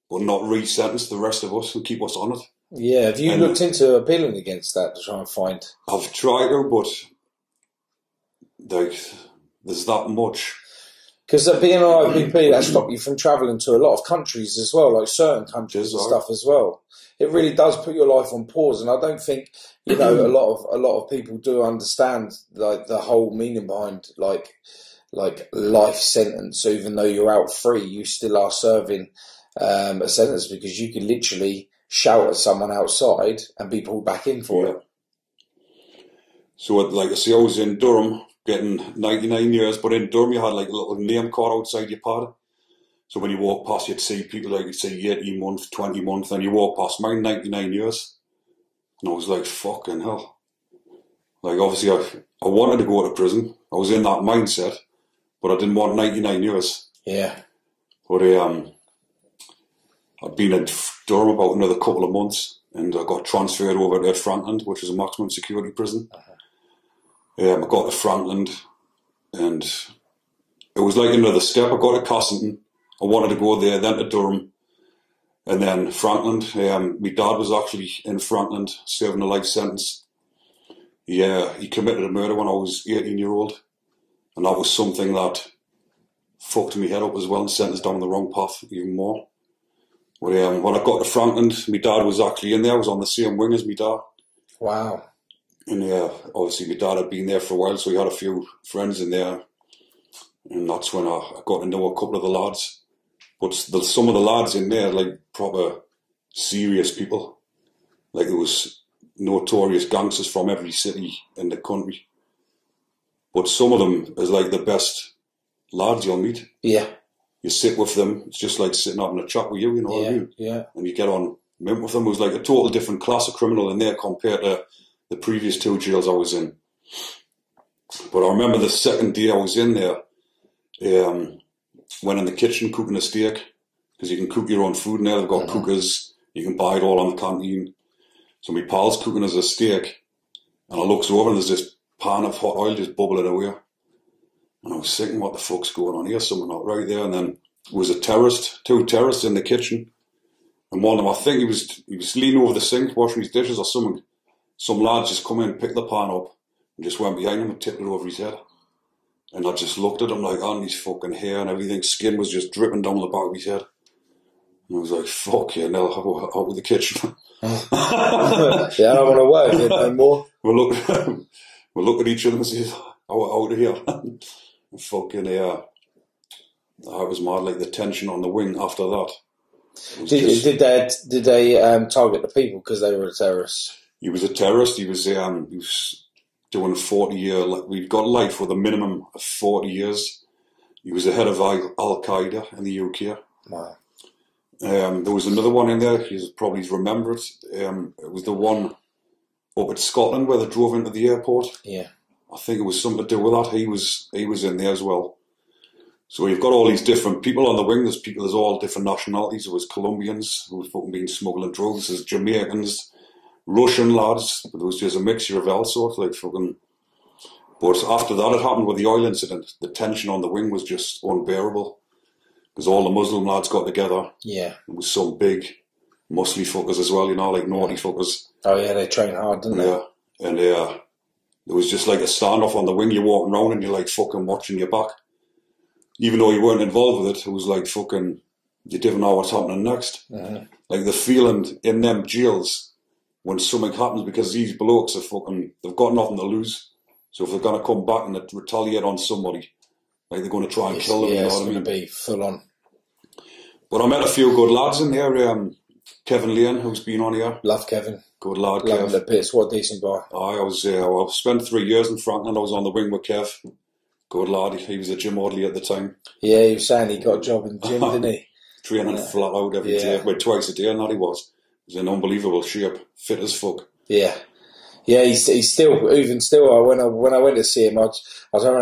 but not re-sentence the rest of us and keep us on it? Yeah, have you looked into appealing against that to try and find? I've tried to, but like, there's that much. Because being an IPP, that stopped you from travelling to a lot of countries as well, like certain countries and stuff as well. It really does put your life on pause, and I don't think, you know, a lot of people do understand like the whole meaning behind like life sentence. Even though you're out free, you still are serving a sentence, because you can literally shout at someone outside and be pulled back in for it. So, like I say, I was in Durham getting 99 years, but in Durham you had like a little name card outside your pad. So when you walk past, you'd see people like, you'd say 18 months, 20 months, and you walk past mine, 99 years. And I was like, fucking hell. Like, obviously I wanted to go to prison. I was in that mindset, but I didn't want 99 years. Yeah. But I'd been in Durham about another couple of months, and I got transferred over to Frankland, which is a maximum security prison. I got to Frankland, and it was like another step. I got to Cassington. I wanted to go there, then to Durham, and then Frankland. My dad was actually in Frankland serving a life sentence. He committed a murder when I was 18-year-old, and that was something that fucked me head up as well and sent us down the wrong path even more. But when I got to Frankland, my dad was actually in there. I was on the same wing as my dad. Wow. And obviously my dad had been there for a while, so he had a few friends in there. And that's when I got to know a couple of the lads. But some of the lads in there, like proper serious people. Like there was notorious gangsters from every city in the country. But some of them is like the best lads you'll meet. Yeah. You sit with them, it's just like sitting having a chat with you, you know what I mean? Yeah. And you get on mint with them. It was like a total different class of criminal in there compared to the previous two jails I was in. But I remember the second day I was in there, went in the kitchen cooking a steak, because you can cook your own food in there. They've got cookers, you can buy it all on the canteen. So my pal's cooking us a steak, and I looks over and there's this pan of hot oil just bubbling away. And I was thinking, what the fuck's going on here? Something not right there. And then there was two terrorists in the kitchen. And one of them, I think he was leaning over the sink, washing his dishes or something. Some lads just come in, picked the pan up, and just went behind him and tipped it over his head. And I just looked at him like, on his fucking hair and everything, skin was just dripping down the back of his head. And I was like, fuck yeah, now out with the kitchen. Yeah, I don't want to work here no more. We'll look at each other and say, out of here. And fucking, I was mad, like the tension on the wing after that. Did they target the people because they were terrorists? He was a terrorist. He was doing a 40-year. We've got life with a minimum of 40 years. He was the head of Al Qaeda in the UK. Wow. There was another one in there. You probably remember it. It was the one up at Scotland where they drove into the airport. Yeah. I think it was something to do with that. He was in there as well. So you've got all these different people on the wing. There's all different nationalities. There was Colombians who were fucking been smuggling drugs. There's Jamaicans, Russian lads. But there was just a mixture of all sorts, like fucking. But after that, it happened with the oil incident. The tension on the wing was just unbearable because all the Muslim lads got together. Yeah, it was some big, muscly fuckers as well. You know, like naughty fuckers. Oh yeah, they train hard, didn't they? Yeah, and there was just like a standoff on the wing. You're walking around and you're like fucking watching your back. Even though you weren't involved with it, it was like fucking, you didn't know what's happening next. Mm-hmm. Like the feeling in them jails when something happens, because these blokes are fucking, they've got nothing to lose. So if they're going to come back and retaliate on somebody, like they're going to try and kill them, you know what I mean? It's going to be full on. But I met a few good lads in there. Kevin Lane, who's been on here. Love Kevin. Good lad, Love Kev. him to bits. What a decent guy. I spent 3 years in Franklin. I was on the wing with Kev. Good lad. He was a gym orderly at the time. Yeah, he was saying he got a job in the gym, didn't he? Training flat out every day. Well, twice a day, and that he was. He was in unbelievable shape. Fit as fuck. Yeah. Yeah, he's still, even still, when I went to see him, I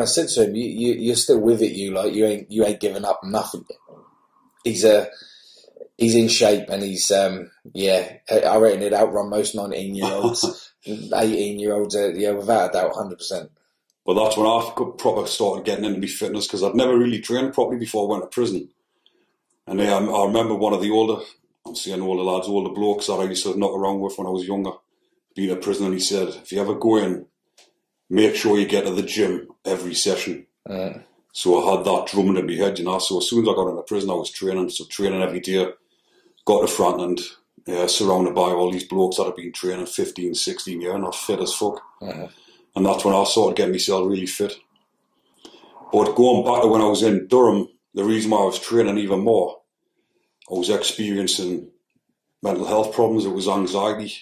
said to him, you're still with it, you ain't giving up nothing. He's in shape, and he's, I reckon he'd outrun most 19-year-olds, 18-year-olds, without a doubt, 100%. But that's when I proper started getting into my fitness, because I'd never really trained properly before I went to prison. And I remember one of the older lads, older blokes that I used to knock around with when I was younger, being in prison, and he said, if you ever go in, make sure you get to the gym every session. So I had that drumming in my head, so as soon as I got into prison, I was training every day. Got to Franklin, surrounded by all these blokes that had been training 15, 16 years, and I'm fit as fuck. And that's when I started getting myself really fit. But going back to when I was in Durham, the reason why I was training even more, I was experiencing mental health problems. It was anxiety.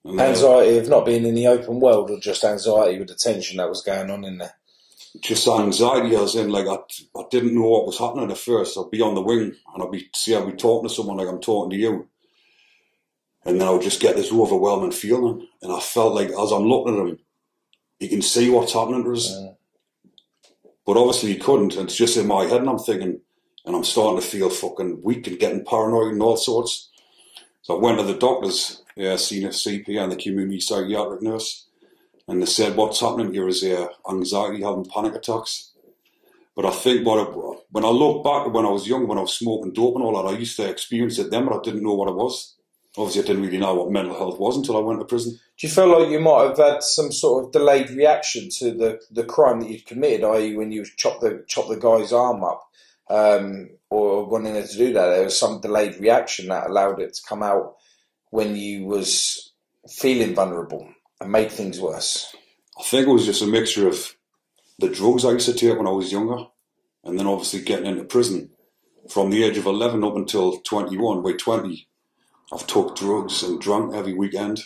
And, anxiety of not being in the open world, or just anxiety with the tension that was going on in there? Just anxiety, as in, like, I didn't know what was happening at first. I'd be on the wing, and I'd be talking to someone like I'm talking to you. And then I would just get this overwhelming feeling. And I felt like, as I'm looking at him, he can see what's happening to us. But obviously he couldn't. And it's just in my head, and I'm thinking, and I'm starting to feel fucking weak and getting paranoid and all sorts. So I went to the doctors, seen a CP and the community psychiatric nurse, and they said, what's happening here is anxiety, having panic attacks. But I think when I look back at when I was young, when I was smoking dope and all that, I used to experience it then, but I didn't know what it was. Obviously, I didn't really know what mental health was until I went to prison. Do you feel like you might have had some sort of delayed reaction to the crime that you'd committed, i.e. when you chop the guy's arm up, or wanting to do that, there was some delayed reaction that allowed it to come out when you was feeling vulnerable and made things worse? I think it was just a mixture of the drugs I used to take when I was younger, and then obviously getting into prison. From the age of 11 up until 21, by 20, I've took drugs and drank every weekend.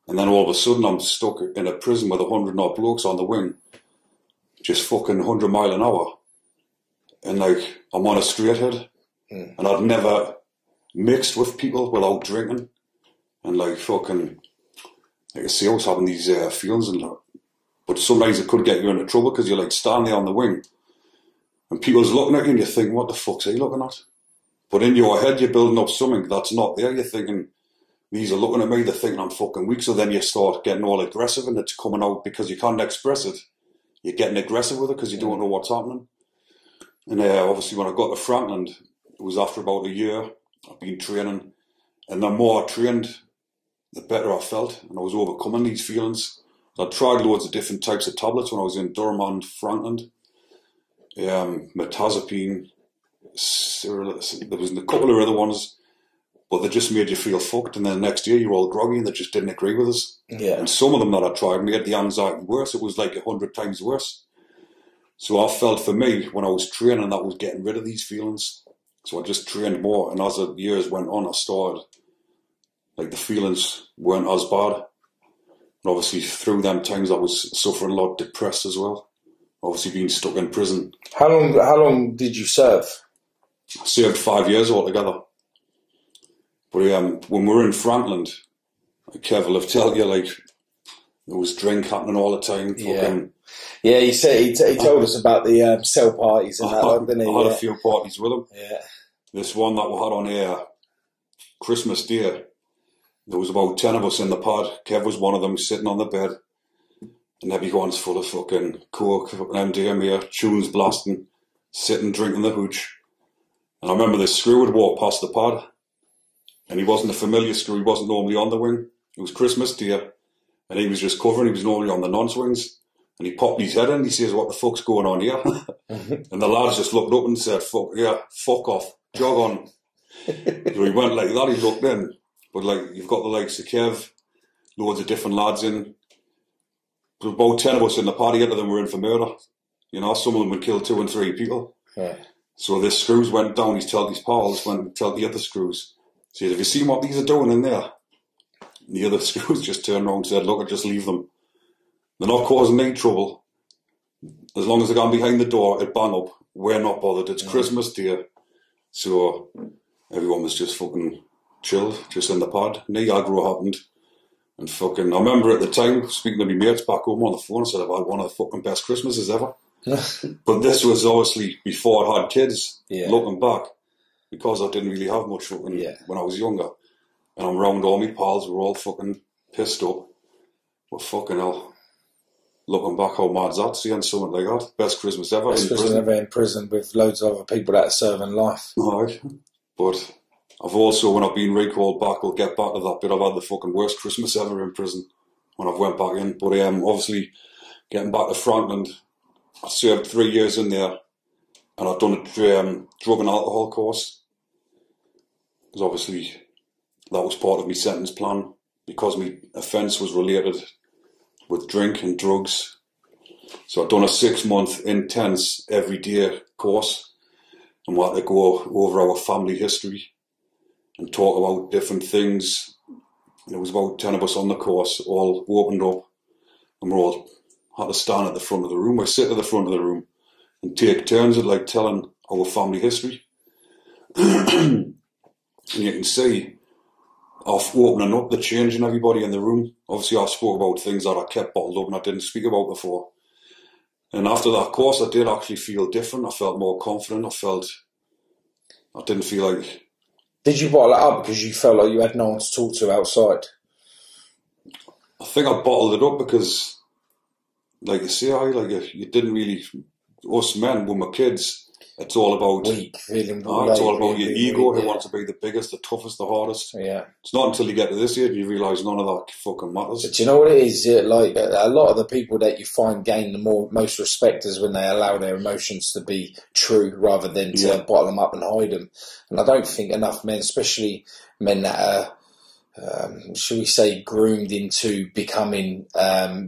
And then all of a sudden I'm stuck in a prison with 100 odd blokes on the wing, just fucking 100 mile an hour. And like, I'm on a straight head. And I'd never mixed with people without drinking. And like fucking, like I say, I was having these feelings and that. But sometimes it could get you into trouble because you're like standing there on the wing and people's looking at you and you think, what the fuck's he looking at? But in your head, you're building up something that's not there. You're thinking, these are looking at me, they're thinking I'm fucking weak. So then you start getting all aggressive and it's coming out because you can't express it. You're getting aggressive with it because you don't know what's happening. And obviously when I got to Franklin, it was after about a year. I've been training. And the more I trained, the better I felt. And I was overcoming these feelings. I tried loads of different types of tablets when I was in Durham and Franklin. Metazapine, there was a couple of other ones, but they just made you feel fucked, and then the next year you're all groggy and they just didn't agree with us. Yeah. And some of them that I tried made the anxiety worse. It was like 100 times worse. So I felt for me, when I was training, that was getting rid of these feelings. So I just trained more, and as the years went on, I started, like, the feelings weren't as bad. And obviously through them times I was suffering a lot, depressed as well. Obviously being stuck in prison. How long did you serve? I served 5 years altogether. But when we were in Franklin, Kev will have told you, like, there was drink happening all the time. Yeah, he said he told us about the cell parties and that, didn't he? I had a few parties with him. Yeah. This one that we had on air, Christmas Day, there was about 10 of us in the pod. Kev was one of them, sitting on the bed, and everyone's full of fucking coke, MDMA, tunes blasting, sitting drinking the hooch. And I remember this screw would walk past the pod, and he wasn't a familiar screw. He wasn't normally on the wing. It was Christmas Day, and he was just covering. He was normally on the non-swings. And he popped his head in, he says, "What the fuck's going on here?" And the lads just looked up and said, fuck off, jog on." So he went like that, he looked in. But like, you've got the likes of Kev, loads of different lads in. There were about 10 of us in the party, 8 of them were in for murder. You know, some of them would kill 2 and 3 people. Yeah. So this screws went down, his pals went and told the other screws. He said, "Have you seen what these are doing in there?" And the other screws just turned around and said, "Look, I just leave them. They're not causing any trouble. As long as they're gone behind the door, it bang up. We're not bothered. It's Christmas Day." So everyone was just fucking chilled, just in the pod. And the aggro happened. And fucking, I remember at the time, speaking to my mates back home on the phone, I said, "I've had one of the fucking best Christmases ever." But this was obviously before I had kids, looking back, because I didn't really have much fucking when I was younger. And I'm round all my pals, we're all fucking pissed up. But fucking hell. Looking back, how mad's that, seeing something like that? Best Christmas ever. Best Christmas ever in prison with loads of other people that are serving life. Aye. But I've also, when I've been recalled back, I'll get back to that bit, I've had the fucking worst Christmas ever in prison when I've went back in. But obviously, getting back to Franklin, I served 3 years in there, and I've done a drug and alcohol course. Because obviously, that was part of my sentence plan, because my offence was related with drink and drugs. So I've done a 6-month intense everyday course, and we had to go over our family history and talk about different things. There was about 10 of us on the course, all opened up, and we all had to stand at the front of the room. We sit at the front of the room and take turns at like telling our family history. And you can see off opening up, the change in everybody in the room. Obviously I spoke about things that I kept bottled up and I didn't speak about before. And after that course I did actually feel different. I felt more confident. I didn't feel like... Did you bottle it up because you felt like you had no one to talk to outside? I think I bottled it up because, like you say, you didn't really... Us men, when we're kids... It's all about feeling it's all about your ego, who wants to be the biggest, the toughest, the hardest. Yeah. It's not until you get to this age you realise none of that fucking matters. But do you know what it is? Like, a lot of the people that you find gain the most respect is when they allow their emotions to be true rather than to bottle them up and hide them. And I don't think enough men, especially men that are, shall we say, groomed into becoming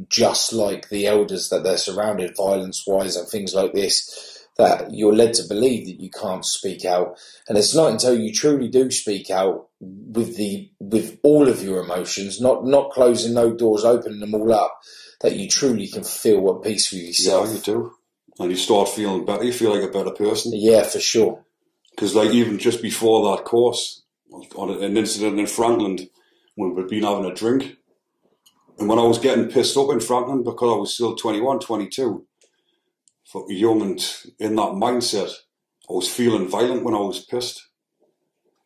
just like the elders that they're surrounded, violence-wise and things like this, that you're led to believe that you can't speak out. And it's not until you truly do speak out with all of your emotions, not closing no doors, opening them all up, that you truly can feel at peace with yourself. Yeah, you do. And you start feeling better. You feel like a better person. Yeah, for sure. Because like even just before that course, on an incident in Franklin, when we'd been having a drink, and when I was getting pissed up in Franklin, because I was still 21, 22, young and in that mindset, I was feeling violent when I was pissed.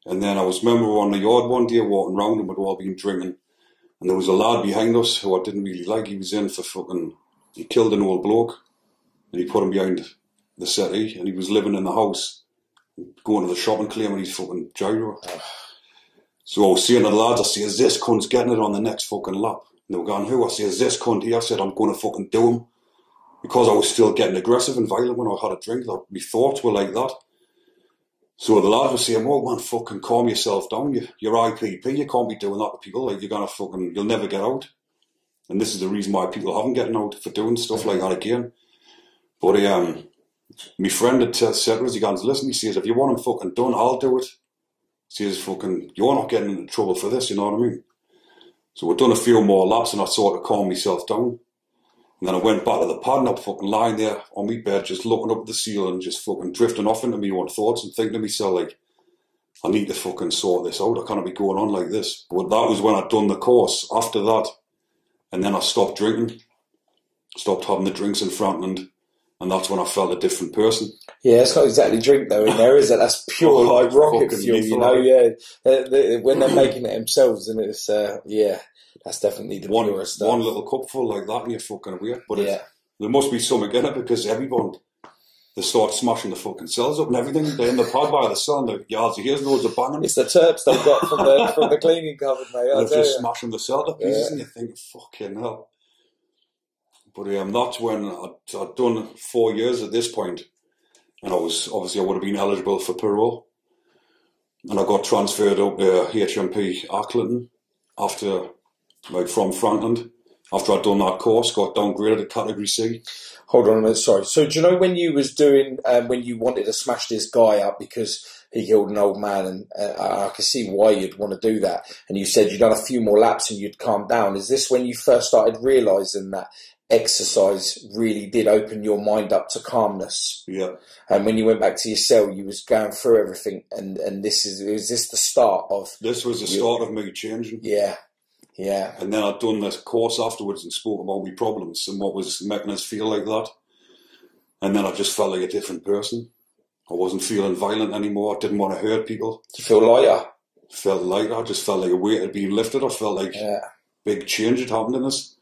And then I remember on the yard one day walking round and we'd all been drinking, and there was a lad behind us who I didn't really like. He was in for he killed an old bloke and he put him behind the settee, and he was living in the house, going to the shop and claiming he's fucking gyro. So I was saying to the lads, I say, "Is this cunt's getting it on the next fucking lap?" And they were going, "Who?" I say, "Is this cunt here?" I said, "I'm going to fucking do him." Because I was still getting aggressive and violent when I had a drink. My thoughts were like that. So the lads were saying, "Oh man, fucking calm yourself down. You're IPP. You can't be doing that to people. Like you'll never get out." And this is the reason why people haven't getting out, for doing stuff like that again. But my friend had said to us, he goes, "Listen," he says, "if you want him fucking done, I'll do it." He says, "Fucking, you're not getting into trouble for this," you know what I mean? So we'd done a few more laps and I sort of calmed myself down. And then I went back to the pad and I'm fucking lying there on my bed, just looking up at the ceiling, just fucking drifting off into my own thoughts and thinking to myself, like, I need to fucking sort this out. I can't be going on like this. But that was when I'd done the course after that. And then I stopped drinking, stopped having the drinks in Frankland. And that's when I felt a different person. Yeah, it's not exactly drink though in there, is it? That's pure like rocket fuel, you know. Yeah, when they're making it themselves, and it's that's definitely the purest stuff. One little cupful like that, and you're fucking away. But there must be something in it because everyone they start smashing the fucking cells up and everything. They're in the pad by the cell, and the yards here's loads of banging. It's the terps they've got from the cleaning cupboard, mate. They're just smashing the cell to pieces, and you think, fucking hell. But that's when I'd done 4 years at this point, and I would have been eligible for parole, and I got transferred up to HMP Accrington from Frankland after I'd done that course. Got downgraded to Category C. Hold on a minute, sorry. So do you know when you was doing when you wanted to smash this guy up because he killed an old man, and I can see why you'd want to do that, and you said you'd done a few more laps and you'd calm down. Is this when you first started realising that exercise really did open your mind up to calmness? Yeah. And when you went back to your cell, you was going through everything, and is this the start of? This was the start of me changing. Yeah. Yeah. And then I'd done this course afterwards and spoke about my problems and what was making us feel like that. And then I just felt like a different person. I wasn't feeling violent anymore. I didn't want to hurt people. Did you feel lighter? Felt lighter. I just felt like a weight had been lifted. I felt like big change had happened in us.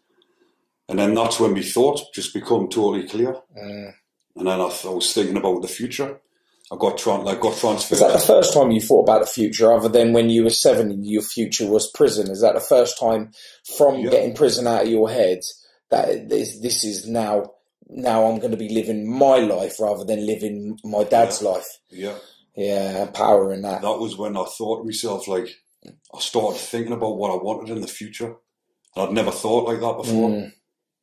And then that's when my thoughts just become totally clear. And then I was thinking about the future. I got transferred. Is that the first time you thought about the future, other than when you were 7 and your future was prison? Is that the first time from getting prison out of your head that this is now I'm going to be living my life rather than living my dad's life? Yeah. Yeah, power in that. That was when I thought to myself, like, I started thinking about what I wanted in the future. And I'd never thought like that before.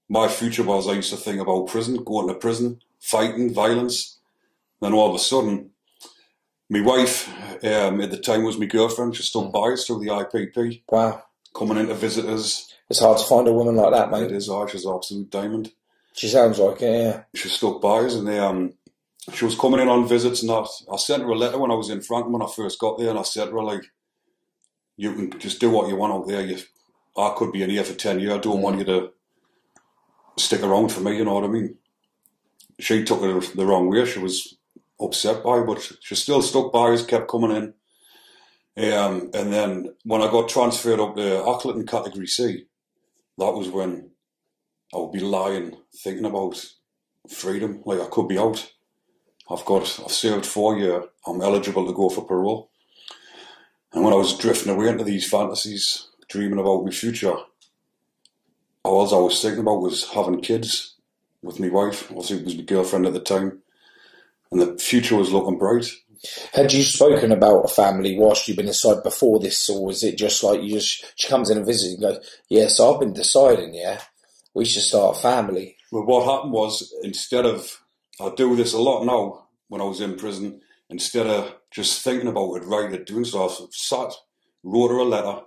My future was, I used to think about prison, going to prison, fighting, violence. Then all of a sudden, my wife at the time was my girlfriend. She stuck by us through the IPP. Wow. Coming in to visit us. It's hard to find a woman like that, mate. It is hard. She's an absolute diamond. She sounds like it, yeah. She stuck by us, and she was coming in on visits, and I sent her a letter when I was in Frankland when I first got there, and I said to her, like, you can just do what you want out there. I could be in here for 10 years. I don't want you to stick around for me, you know what I mean? She took it the wrong way. She was upset by it, but she still stuck by us, kept coming in. And then when I got transferred up to Accrington Category C, that was when I would be lying, thinking about freedom. Like, I could be out. I've served 4 years. I'm eligible to go for parole. And when I was drifting away into these fantasies, dreaming about my future, all I was thinking about was having kids with my wife. Obviously, it was my girlfriend at the time. And the future was looking bright. Had you spoken about a family whilst you've been inside before this, or was it just like she comes in and visits and goes, yes, I've been deciding, we should start a family? Well, what happened was, I do this a lot now when I was in prison, instead of just thinking about it, writing it, doing so, I wrote her a letter,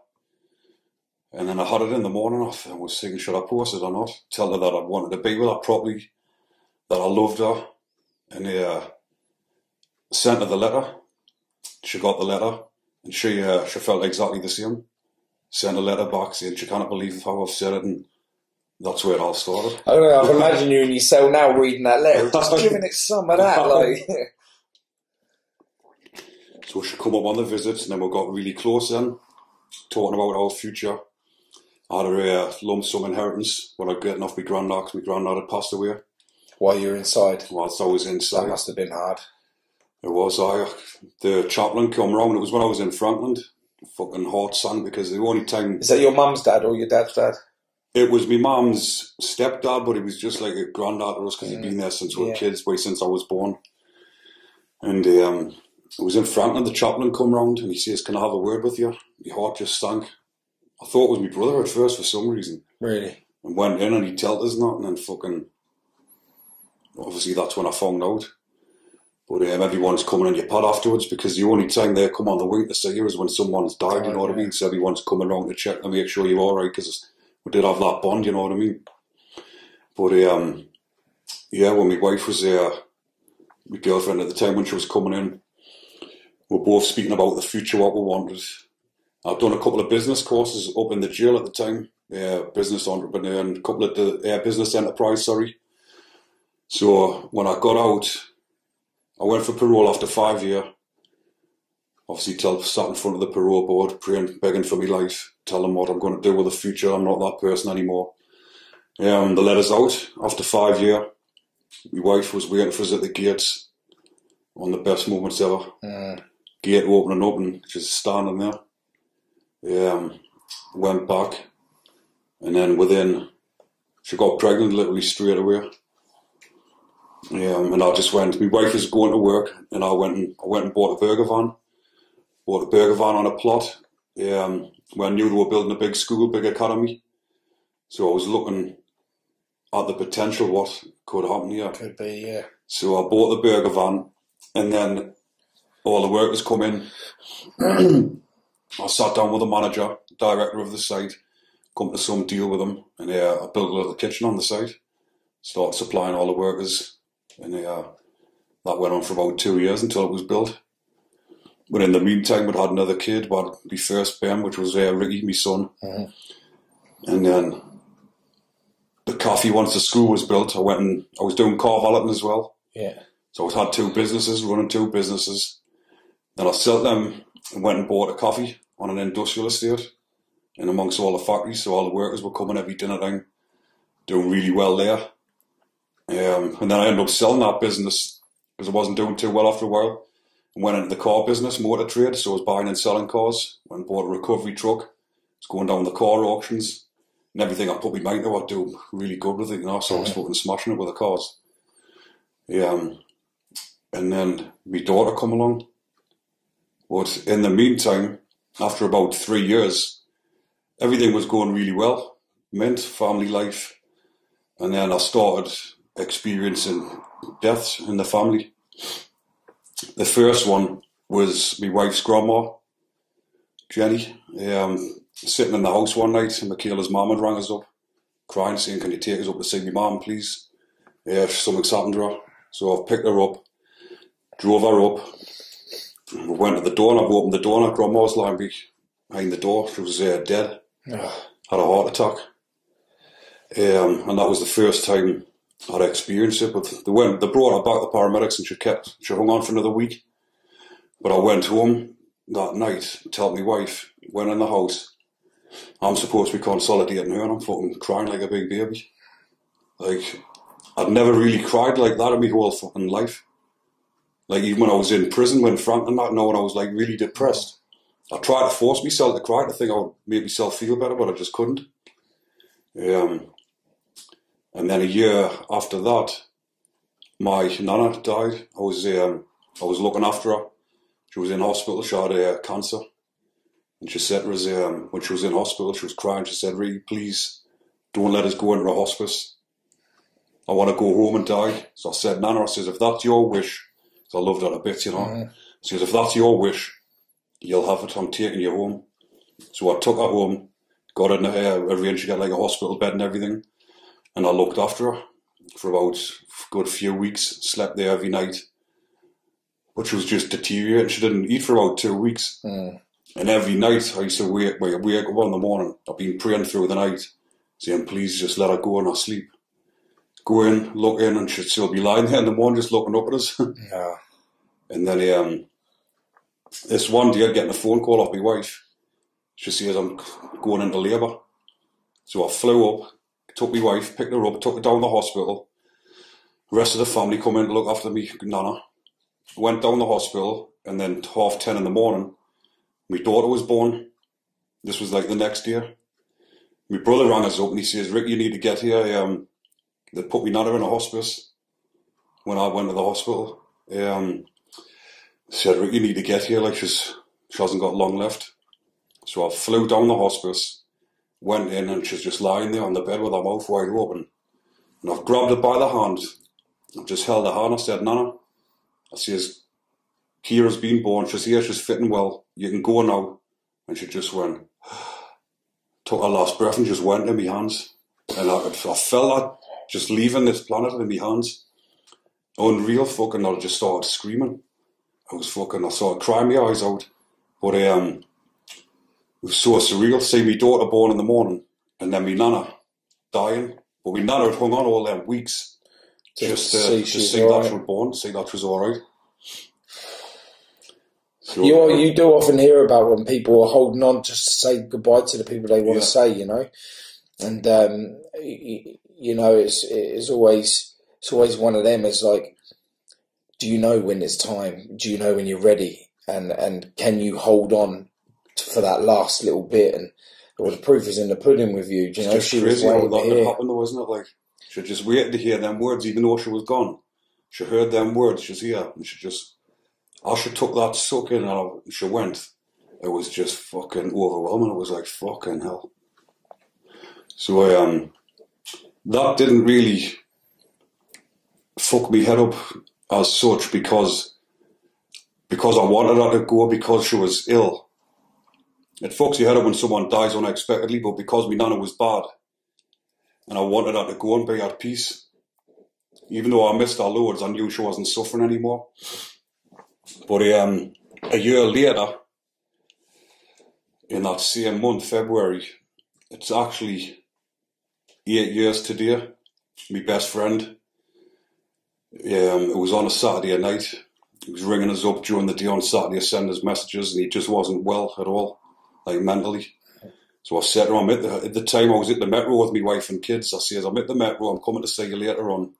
and then I had it in the morning. I was thinking, should I post it or not? Tell her that I wanted to be with her properly, that I loved her, and sent her the letter. She got the letter, and she felt exactly the same. Sent a letter back saying she can't believe how I've said it, and that's where it all started. I don't know, I can imagine you in your cell now reading that letter, just giving it some of that, like. So she come up on the visits, and then we got really close then, talking about our future. I had a lump sum inheritance when I was getting off my granddad, because my granddad had passed away. While you were inside? Whilst I was inside. That must have been hard. It was. The chaplain come round. It was when I was in Frankland. Fucking heart sank, because the only time... Is that your mum's dad or your dad's dad? It was my mum's stepdad, but he was just like a granddad to us, because he'd been there since we were kids, since I was born. And I was in front and the chaplain come round and he says, "Can I have a word with you?" My heart just sank. I thought it was my brother at first for some reason. Really? And went in and he told us nothing, and fucking, obviously that's when I found out. But everyone's coming in your pad afterwards, because the only time they come on the wing to see you is when someone's died, you know what I mean? So everyone's coming around to check and make sure you're alright, because we did have that bond, you know what I mean? But yeah, when my wife was there, my girlfriend at the time when she was coming in, we were both speaking about the future, what we wanted. I'd done a couple of business courses up in the jail at the time, business entrepreneur and a couple of business enterprise, sorry. So when I got out, I went for parole after 5 years. Obviously, sat in front of the parole board, praying, begging for my life, telling them what I'm going to do with the future. I'm not that person anymore. They let us out after 5 years. My wife was waiting for us at the gates. One of the best moments ever. Gate opening up and just standing there. Went back, and then she got pregnant literally straight away. And I just went. My wife was going to work, and I went and bought a burger van. Bought a burger van on a plot. Where I knew they were building a big school, big academy. So I was looking at the potential what could happen here. Could be, yeah. So I bought the burger van, and then all the workers come in. I sat down with the manager, director of the site, come to some deal with them, and I built a little kitchen on the site. Started supplying all the workers, and that went on for about 2 years until it was built. But in the meantime, we'd had another kid, we had my first Ben, which was Ricky, my son. And then the cafe, once the school was built, I was doing car valeting as well. Yeah. So I had 2 businesses, running 2 businesses. Then I sold them and went and bought a coffee on an industrial estate in amongst all the factories, so all the workers were coming every dinner time, doing really well there. And then I ended up selling that business because I wasn't doing too well after a while, and went into the car business, motor trade, so I was buying and selling cars. Went and bought a recovery truck, was going down the car auctions, and everything I put my mind to, I'd do really good with it, you know, so I was fucking smashing it with the cars. And then my daughter come along. But in the meantime, after about 3 years, everything was going really well. Mint, family life. And then I started experiencing deaths in the family. The first one was my wife's grandma, Jenny. Sitting in the house one night, and Michaela's mum had rang us up, crying, saying, "Can you take us up to see my mum, please? Something's happened to her." So I picked her up, drove her up. We went to the door, and I've opened the door, and her grandma's lying behind the door. She was dead. Had a heart attack. And that was the first time I'd experienced it. But they brought her back, the paramedics, and she hung on for another week. But I went home that night, told my wife, went in the house. I'm supposed to be consolidating her, and I'm fucking crying like a big baby. Like, I'd never really cried like that in my whole fucking life. Like, even when I was in prison, when Frank and that, when I was like really depressed, I tried to force myself to cry to think I would make myself feel better, but I just couldn't. And then a year after that, my nana died. I was looking after her. She was in hospital. She had cancer, and she said to us when she was in hospital, she was crying. She said, "Really, please don't let us go into a hospice. I want to go home and die." So I said, "Nana," I says, "if that's your wish," so I loved her a bit, you know. She says, "if that's your wish, you'll have it. I'm taking you home." So I took her home, got in arranged to get like a hospital bed and everything, and I looked after her for about a good few weeks. Slept there every night, but she was just deteriorating. She didn't eat for about 2 weeks, and every night I used to wake up in the morning. I've been praying through the night, saying, "Please just let her go in her sleep." Go in, look in, and she'd still be lying there in the morning just looking up at us. Yeah. And then this one day, getting a phone call off my wife, she says, "I'm going into labour." So I flew up, took my wife, picked her up, took her down to the hospital. The rest of the family come in to look after me, nana. Went down the hospital, and then 10:30 in the morning, my daughter was born. This was like the next day. My brother rang us up and he says, "Rick, you need to get here. They put me nana in a hospice." When I went to the hospital, said, "Rick, you need to get here, like she hasn't got long left." So I flew down the hospice, went in, and she's just lying there on the bed with her mouth wide open. And I've grabbed her by the hand, I've just held her hand, I said, "Nana," I says, "Kira's been born, she's here, she's fitting well, you can go now." And she just went, took her last breath and just went in my hands. And I felt that just leaving this planet in my hands. Unreal fucking, I just started screaming. I started crying my eyes out. But it was so surreal, seeing my daughter born in the morning and then my nana dying. But my nana had hung on all them weeks just to see that she was born, see that she was alright. So, you do often hear about when people are holding on just to say goodbye to the people they want to say, you know, and you know, it's always one of them. It's like, do you know when it's time? Do you know when you're ready? And can you hold on for that last little bit? And the proof is in the pudding with you. Do you know, she was waiting to hear. Happened though, wasn't it? Like, she just waited to hear them words, even though she was gone. She heard them words. She's here, and as she took that suck in and she went, it was just fucking overwhelming. It was like, fucking hell. So that didn't really fuck me head up as such because I wanted her to go because she was ill. It fucks your head up when someone dies unexpectedly, but because my nana was bad and I wanted her to go and be at peace, even though I missed her loads, I knew she wasn't suffering anymore. But a year later, in that same month, February, it's actually 8 years today. My best friend, it was on a Saturday night. He was ringing us up during the day on Saturday to send us messages, and he just wasn't well at all, like mentally. So I said to him, at the time I was at the Metro with my wife and kids, I said, "I'm at the Metro, I'm coming to see you later on."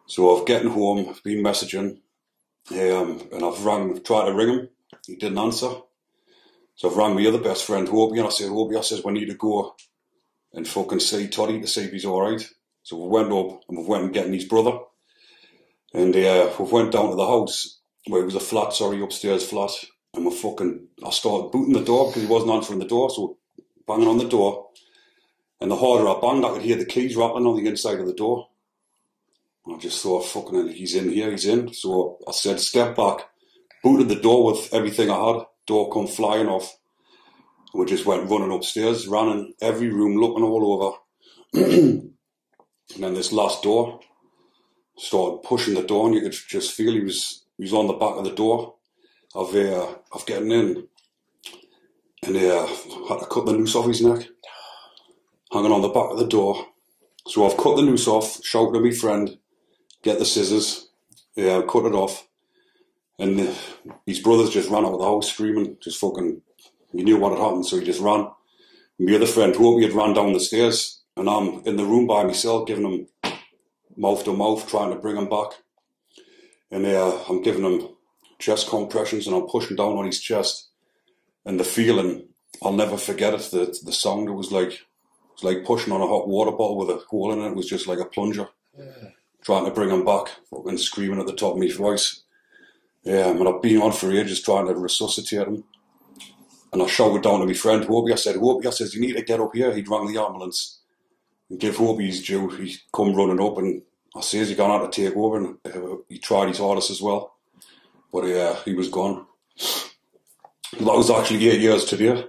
So I've getting home, I've been messaging, and I've tried to ring him. He didn't answer. So I've rang my other best friend, Hobie, and I said, "Hobie," I says, "we need to go and fucking see Toddy to see if he's alright." So we went up and we went and getting his brother. And we went down to the house, where it was a flat, upstairs flat. And I started booting the door because he wasn't answering the door. So banging on the door. And the harder I banged, I could hear the keys rattling on the inside of the door. I just thought, fucking hell, he's in here, he's in. So I said, step back, booted the door with everything I had. Door come flying off. And we just went running upstairs, ran in every room, looking all over. And then this last door, started pushing the door, and you could just feel he was on the back of the door of getting in. And had to cut the noose off his neck, hanging on the back of the door. So I've cut the noose off, shouted at my friend, get the scissors, cut it off. And his brothers just ran out of the house screaming, just fucking, he knew what had happened, so he just ran. And my other friend, Hobie, had ran down the stairs, and I'm in the room by myself, giving him mouth to mouth, trying to bring him back. And I'm giving him chest compressions, and I'm pushing down on his chest. And the feeling, I'll never forget it, the sound, it was like pushing on a hot water bottle with a hole in it. It was just like a plunger. Yeah. Trying to bring him back, fucking screaming at the top of my voice. And I've been on for ages trying to resuscitate him. And I shouted down to my friend Hobie, I said, "Hobie," I says, "you need to get up here." He'd rang the ambulance and give Hobie his due. He come running up, and I says he gone out to take over, and he tried his hardest as well. But he was gone. That was actually 8 years today.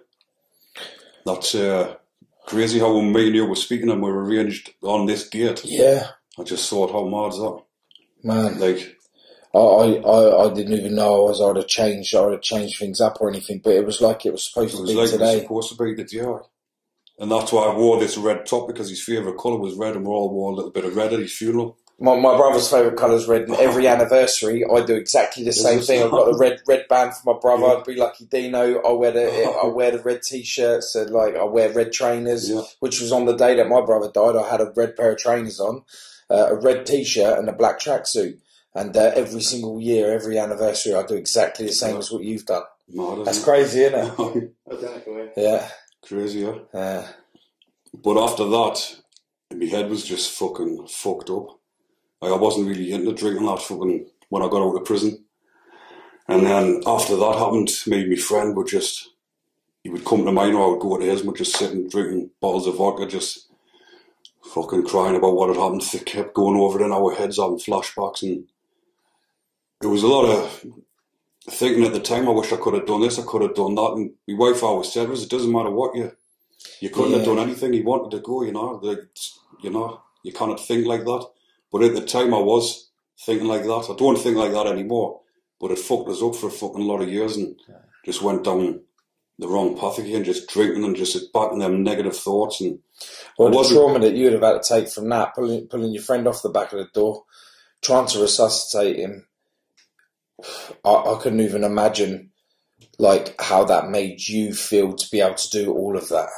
That's crazy how when me and you were speaking and we were arranged on this date. Yeah. I just thought, how mad is that? Man. Like, I didn't even know I would have changed things up or anything, but it was like it was supposed to be today. It was supposed to be the day. And that's why I wore this red top, because his favourite colour was red, and we all wore a little bit of red at his funeral. My brother's favourite colour is red, and every anniversary I do exactly the same thing. I've got a red band for my brother. Yeah. I'd be Lucky Dino. I wear the red t-shirts, and like I wear red trainers. Yeah. Which was on the day that my brother died. I had a red pair of trainers on, a red t-shirt, and a black tracksuit. And every single year, every anniversary, I do exactly the same as what you've done. That's crazy, isn't it? Yeah. Crazy, yeah. But after that, my head was just fucking fucked up. Like, I wasn't really into drinking that fucking when I got out of prison. And then after that happened, me and my friend would he would come to mine or I would go to his and we'd just sit and drinking bottles of vodka, just fucking crying about what had happened. They kept going over it in our heads, having flashbacks, and there was a lot of thinking at the time, I wish I could have done this, I could have done that. And my wife always said it doesn't matter what you couldn't have done anything you wanted to go, you cannot think like that. But at the time I was thinking like that. I don't think like that anymore, but it fucked us up for a fucking lot of years and just went down the wrong path again, just drinking and just back in them negative thoughts. And the trauma that you'd have had to take from that, pulling your friend off the back of the door, trying to resuscitate him, I couldn't even imagine like how that made you feel to be able to do all of that.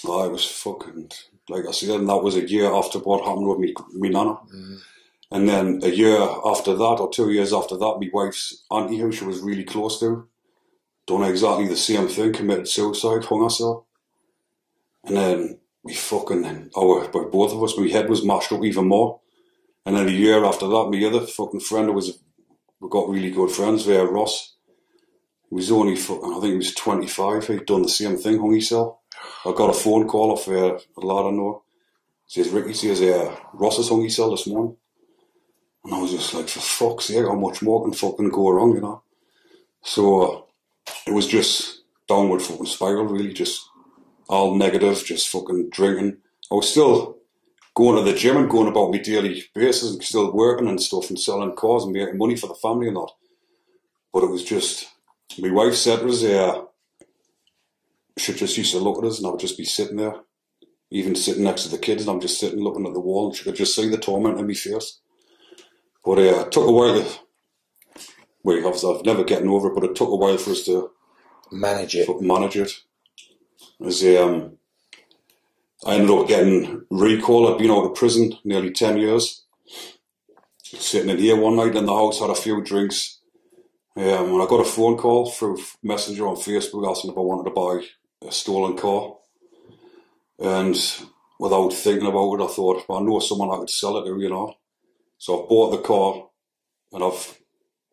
I was fucking, like I said, and that was a year after what happened with me nana. And then a year after that, or 2 years after that, my wife's auntie, who she was really close to, done exactly the same thing, committed suicide, hung herself. And then both of us, my head was mashed up even more. And then a year after that, my other fucking friend, we got really good friends there, Ross. He was only, I think he was 25, he'd done the same thing, hung himself. I got a phone call off a lad I know. Says, Ricky says, Ross has hung himself this morning. And I was just like, for fuck's sake, how much more can fucking go wrong, So it was just downward fucking spiral, really, just all negative, just fucking drinking. I was still going to the gym and going about my daily basis and still working and stuff and selling cars and making money for the family and that. But it was just, my wife said to us, she just used to look at us and I would just be sitting there, even sitting next to the kids, and I'm just sitting looking at the wall and she could just see the torment in my face. But it took a while I've never gotten over it, but it took a while for us to manage it. As I ended up getting recall. I'd been out of prison nearly 10 years. Sitting in here one night in the house, had a few drinks. And I got a phone call through Messenger on Facebook asking if I wanted to buy a stolen car. And without thinking about it, I thought, well, I know someone I could sell it to, So I bought the car and I've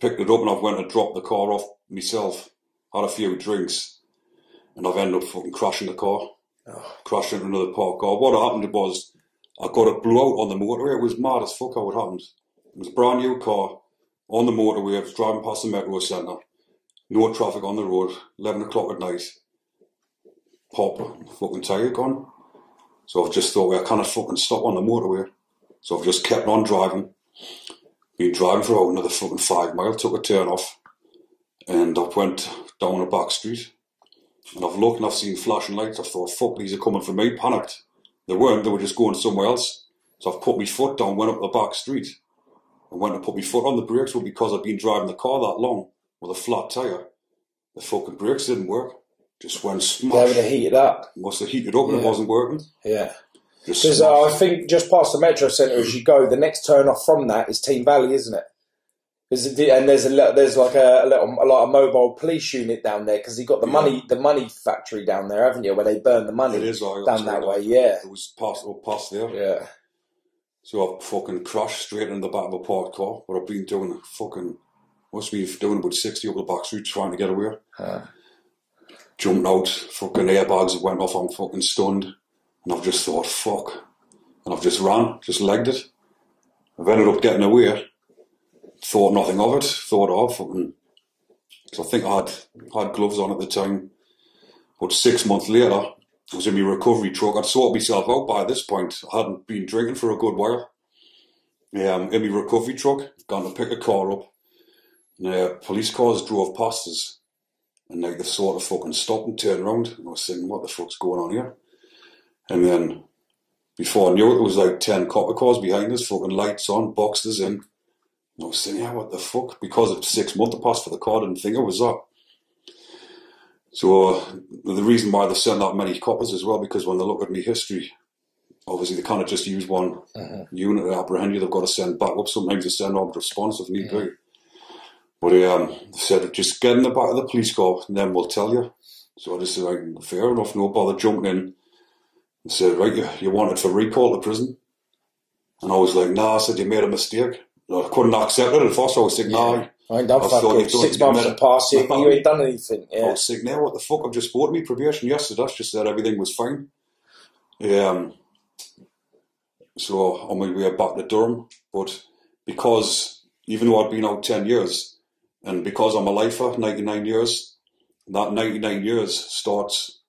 picked it up and I've went and dropped the car off myself. Had a few drinks and I've ended up fucking crashing the car. Crashed into another parked car. What happened was I got it blew out on the motorway. It was mad as fuck how it happened. It was a brand new car on the motorway. I was driving past the metro centre. No traffic on the road. 11 o'clock at night. Pop. Fucking tyre gone. So I've just thought, well, I cannot fucking stop on the motorway. So I've just kept on driving. Been driving for about another fucking 5 miles. Took a turn off. And I went down a back street. And I've looked and I've seen flashing lights. I thought, fuck, these are coming for me. Panicked. They weren't. They were just going somewhere else. So I've put my foot down, went up the back street. I went and put my foot on the brakes, but because I'd been driving the car that long with a flat tyre, the fucking brakes didn't work. Just went smash. They would have heated up. Must have heated up and it wasn't working. Yeah. Because I think just past the Metro Centre as you go, the next turn off from that is Team Valley, isn't it? And there's like a mobile police unit down there because you got the money factory down there, haven't you? Where they burn the money down that way. Yeah, it was past there. Yeah. So I fucking crashed straight in the back of a parked car. But I've been doing must be doing about 60 up the back street trying to get away. Jumped out, fucking airbags went off. I'm fucking stunned, and I've just thought fuck, and I've just ran, just legged it. I've ended up getting away. Thought nothing of it. Fucking. So I think I had gloves on at the time. But 6 months later, I was in my recovery truck. I'd sorted myself out by this point. I hadn't been drinking for a good while. In my recovery truck, gone to pick a car up. And police cars drove past us. And they sort of fucking stopped and turned around. And I was thinking, what the fuck's going on here? And then, before I knew it, there was like 10 copper cars behind us, fucking lights on, boxes in. And I was thinking, yeah, what the fuck? Because it's 6 months to pass for the car, I didn't think it was that. So the reason why they sent that many coppers as well, because when they look at my history, obviously they can't just use one unit to apprehend you. They've got to send back up. Sometimes they send armed response if need be. But they said, just get in the back of the police car and then we'll tell you. So I just said, like, fair enough, no bother jumping in. And said, right, you wanted for recall to prison? And I was like, nah, I said, you made a mistake. I couldn't accept it at first. I was thinking, I ain't done fucking 6 months have passed yet, you ain't done anything. Yeah. I was thinking, now what the fuck? I've just bought me probation yesterday. That's just said everything was fine. So on my way back to Durham, but because even though I'd been out 10 years, and because I'm a lifer, 99 years, that 99 years starts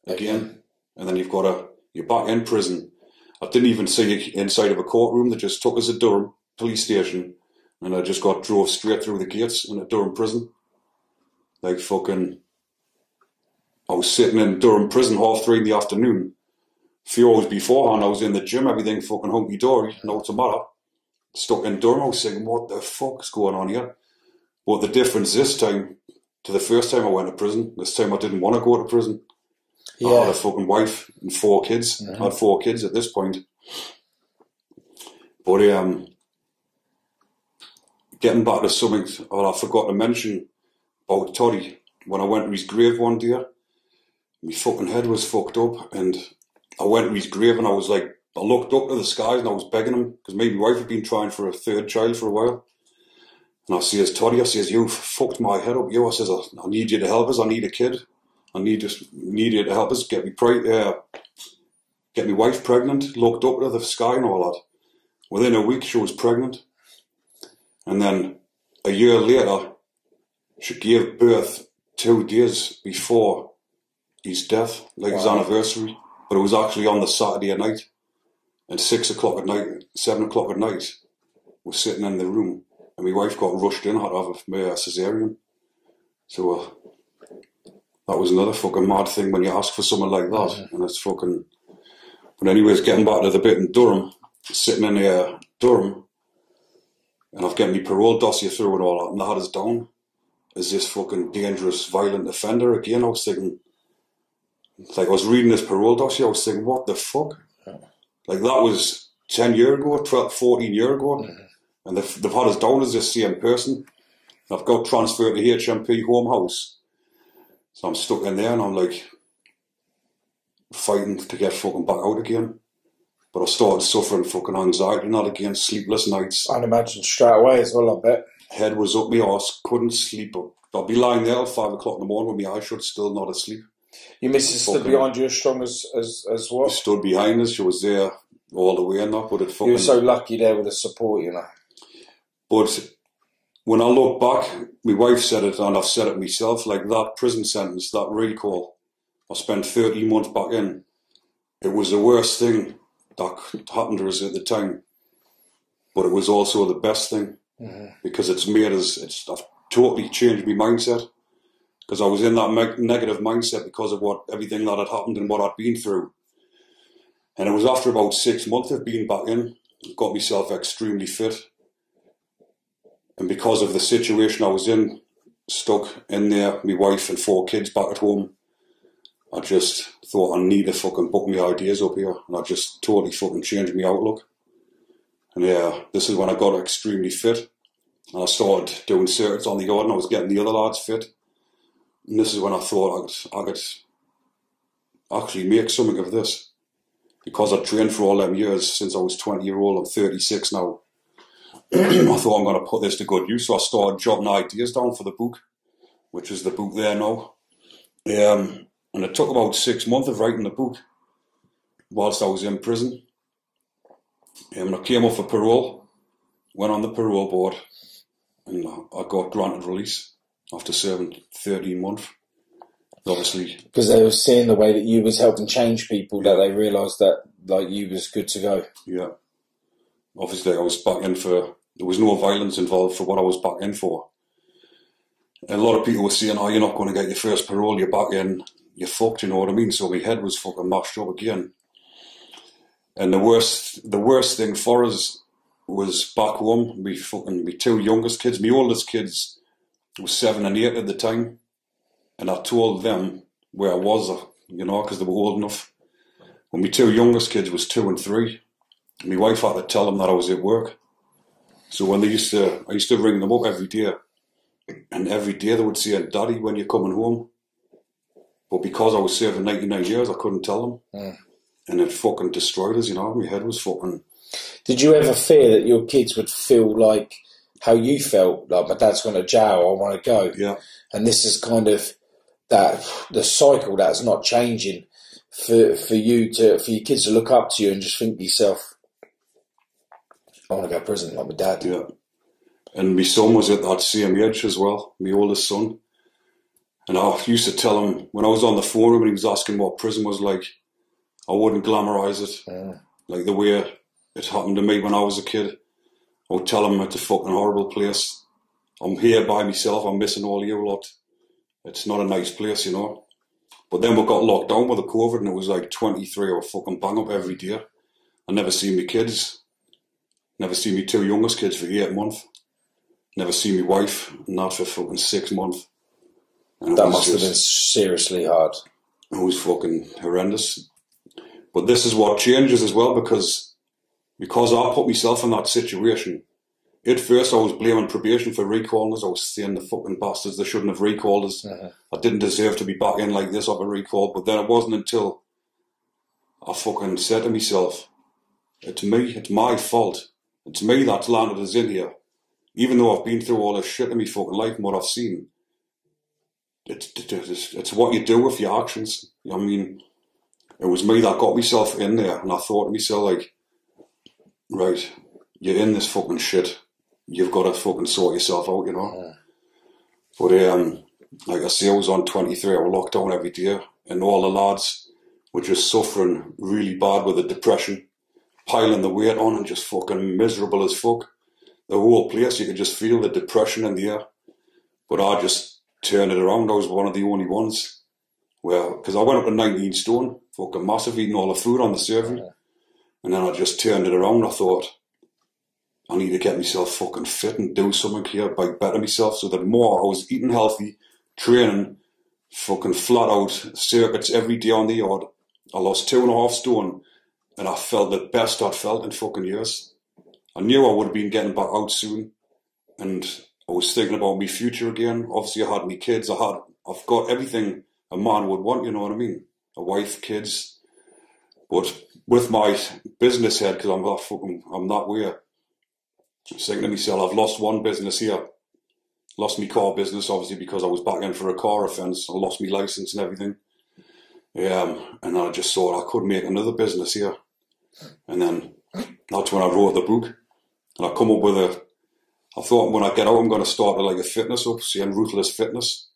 again, and then you're back in prison. I didn't even see it inside of a courtroom. They just took us to Durham police station, and I just drove straight through the gates into Durham prison. Like fucking, I was sitting in Durham prison 3:30 in the afternoon. A few hours beforehand, I was in the gym, everything fucking hunky-dory, no tomorrow. Stuck in Durham, I was thinking, what the fuck's going on here? But the difference this time to the first time I went to prison, this time I didn't want to go to prison. Yeah. I had a fucking wife and 4 kids. I had 4 kids at this point. But getting back to something I forgot to mention about Toddy. When I went to his grave one day, my fucking head was fucked up, and I went to his grave and I was like, I looked up to the skies and I was begging him, because me and my wife had been trying for a 3rd child for a while. And I says, Toddy, I says, you've fucked my head up. I says, I need you to help us. I need a kid. I need you to help us get my wife pregnant. Looked up to the sky and all that. Within a week, she was pregnant. And then a year later, she gave birth 2 days before his death, like his anniversary. But it was actually on the Saturday night. And 6 o'clock at night, 7 o'clock at night, we're sitting in the room. And my wife got rushed in, had to have a cesarean. So that was another fucking mad thing when you ask for someone like that. And it's fucking... But anyways, getting back to the bit in Durham, sitting in Durham, and I've got my parole dossier through and all that, and they had us down as this fucking dangerous, violent offender again. I was thinking... Like, I was reading this parole dossier, I was thinking, what the fuck? Like, that was 10 years ago, 12, 14 years ago. And they've had us down as this same person. I've got transferred to HMP Home House. So I'm stuck in there and I'm like, fighting to get fucking back out again. But I started suffering fucking anxiety and that again, sleepless nights. I'd imagine straight away as well, I bet. Head was up my arse, couldn't sleep. I'd be lying there at 5 o'clock in the morning with my eyes shut, still not asleep. Your missus stood behind you as strong as what? She stood behind us, she was there all the way and that, but it fucking... You were so lucky there with the support, you know. But when I look back, my wife said it and I've said it myself, like that prison sentence, that recall, I spent 13 months back in. It was the worst thing that happened to us at the time. But it was also the best thing, because it's made us, I've totally changed my mindset. Because I was in that negative mindset because of everything that had happened and what I'd been through. And it was after about 6 months of being back in, got myself extremely fit. And because of the situation I was in, stuck in there, my wife and 4 kids back at home, I just thought I need to fucking book my ideas up here. And I just totally fucking changed my outlook. And yeah, this is when I got extremely fit. And I started doing circuits on the yard and I was getting the other lads fit. And this is when I thought I could actually make something of this. Because I'd trained for all them years since I was 20-year-old, I'm 36 now. I thought I'm going to put this to good use, so I started jotting ideas down for the book, which is the book there now. And it took about 6 months of writing the book whilst I was in prison. And I came off of parole, went on the parole board, and I got granted release after serving 13 months. Obviously, because they were seeing the way that you was helping change people, that they realised that like you was good to go. Yeah. Obviously, I was back in for, there was no violence involved for what I was back in for. And a lot of people were saying, oh, you're not going to get your first parole, you're back in, you're fucked, you know what I mean? So my head was fucking mashed up again. And the worst thing for us was back home, my 2 youngest kids, my oldest kids was 7 and 8 at the time. And I told them where I was, you know, because they were old enough. When my 2 youngest kids was 2 and 3, my wife had to tell them that I was at work. So when I used to ring them up every day, and every day they would say, Daddy, when you're coming home? But because I was serving 99 years, I couldn't tell them. And it fucking destroyed us, you know. My head was fucking... Did you ever fear that your kids would feel like how you felt? Like, my dad's gone to jail, I want to go. Yeah. And this is kind of the cycle that's not changing for your kids to look up to you and just think to yourself, I want to go to prison like my dad. Yeah. And my son was at that same age as well, my oldest son. And I used to tell him, when I was on the phone with him and he was asking what prison was like, I wouldn't glamorise it. Like the way it happened to me when I was a kid. I would tell him it's a fucking horrible place. I'm here by myself, I'm missing all you lot. It's not a nice place, you know. But then we got locked down with the COVID and it was like 23 or fucking bang up every day. I never seen my kids. Never seen me 2 youngest kids for 8 months. Never seen my wife, and that for fucking 6 months. And that must have been seriously hard. It was fucking horrendous. But this is what changes as well, because I put myself in that situation. At first I was blaming probation for recalling us. I was saying the fucking bastards, they shouldn't have recalled us. I didn't deserve to be back in like this of a recall. But then it wasn't until I fucking said to myself, it's me, it's my fault. It's me that's landed us in here. Even though I've been through all this shit in my fucking life and what I've seen. It's what you do with your actions. I mean, it was me that got myself in there, and I thought to myself, like, right, you're in this fucking shit. You've got to fucking sort yourself out, you know. But like I say, I was on 23. I was locked down every day, and all the lads were just suffering really bad with the depression, piling the weight on, and just fucking miserable as fuck. The whole place, you could just feel the depression in the air. But I just turned it around. I was one of the only ones. Well, because I went up to 19 stone, fucking massive, eating all the food on the surgery. And then I just turned it around. I thought, I need to get myself fucking fit and do something here, by better myself. So the more I was eating healthy, training, fucking flat out circuits every day on the yard, I lost 2.5 stone, and I felt the best I'd felt in fucking years. I knew I would have been getting back out soon, and I was thinking about my future again. Obviously, I had my kids. I've got everything a man would want. You know what I mean? A wife, kids. But with my business head, because I'm that way. I was thinking to myself, I've lost one business here. Lost my car business, obviously, because I was back in for a car offence. I lost my licence and everything. And I just thought I could make another business here. And then that's when I wrote the book. And I come up with I thought when I get out I'm going to start a fitness up, saying ruthless fitness.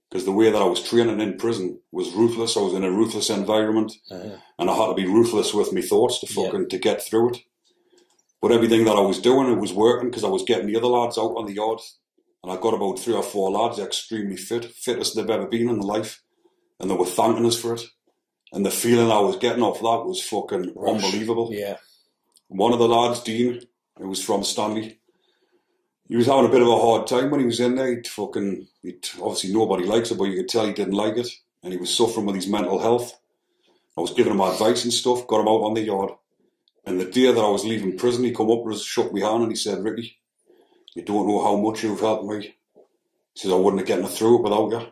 Because the way that I was training in prison was ruthless. I was in a ruthless environment. And I had to be ruthless with my thoughts to get through it. But everything that I was doing, it was working, because I was getting the other lads out on the yard. And I got about 3 or 4 lads extremely fit, fittest they've ever been in their life. And they were thanking us for it. And the feeling I was getting off that was fucking unbelievable. Yeah. One of the lads, Dean, who was from Stansby, he was having a bit of a hard time when he was in there. Obviously nobody likes it, but you could tell he didn't like it. And he was suffering with his mental health. I was giving him advice and stuff, got him out on the yard. And the day that I was leaving prison, he come up and shook my hand and he said, Ricky, you don't know how much you've helped me. He says, I wouldn't have gotten through it without you.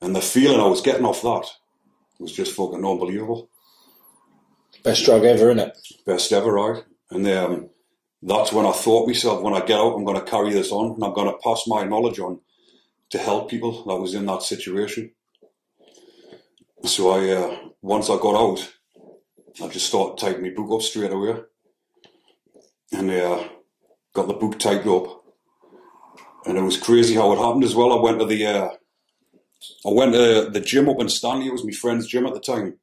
And the feeling I was getting off that was just fucking unbelievable. Best drug ever, innit? Best ever, right? And that's when I thought myself, when I get out, I'm going to carry this on and I'm going to pass my knowledge on to help people that was in that situation. So once I got out, I just started typing my book up straight away. And got the book typed up. And it was crazy how it happened as well. I went to the gym up in Stanley. It was my friend's gym at the time.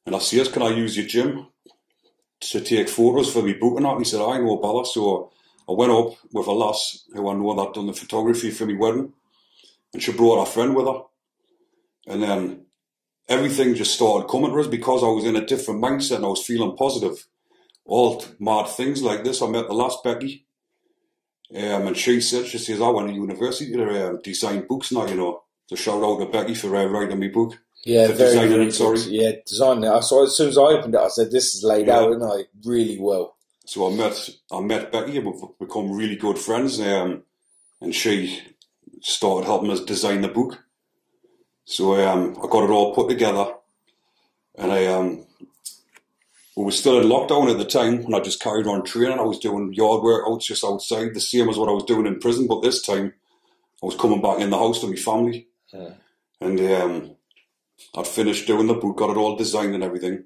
And I said, can I use your gym to take photos for my book and that? And he said, I no bother. So I went up with a lass who I know that done the photography for my wedding. And she brought her friend with her. And then everything just started coming to us because I was in a different mindset and I was feeling positive. All mad things like this. I met the last Becky. And she says, I went to university to design books now, you know. So shout out to Becky for writing my book. Yeah, designing it, sorry. Yeah, designing it. I saw as soon as I opened it, I said, this is laid out, isn't it? Really well. So I met Becky and we've become really good friends. And she started helping us design the book. So I got it all put together. And we were still in lockdown at the time, and I just carried on training. I was doing yard workouts just outside, the same as what I was doing in prison, but this time I was coming back in the house to my family. Yeah. And I'd finished doing the book, got it all designed and everything.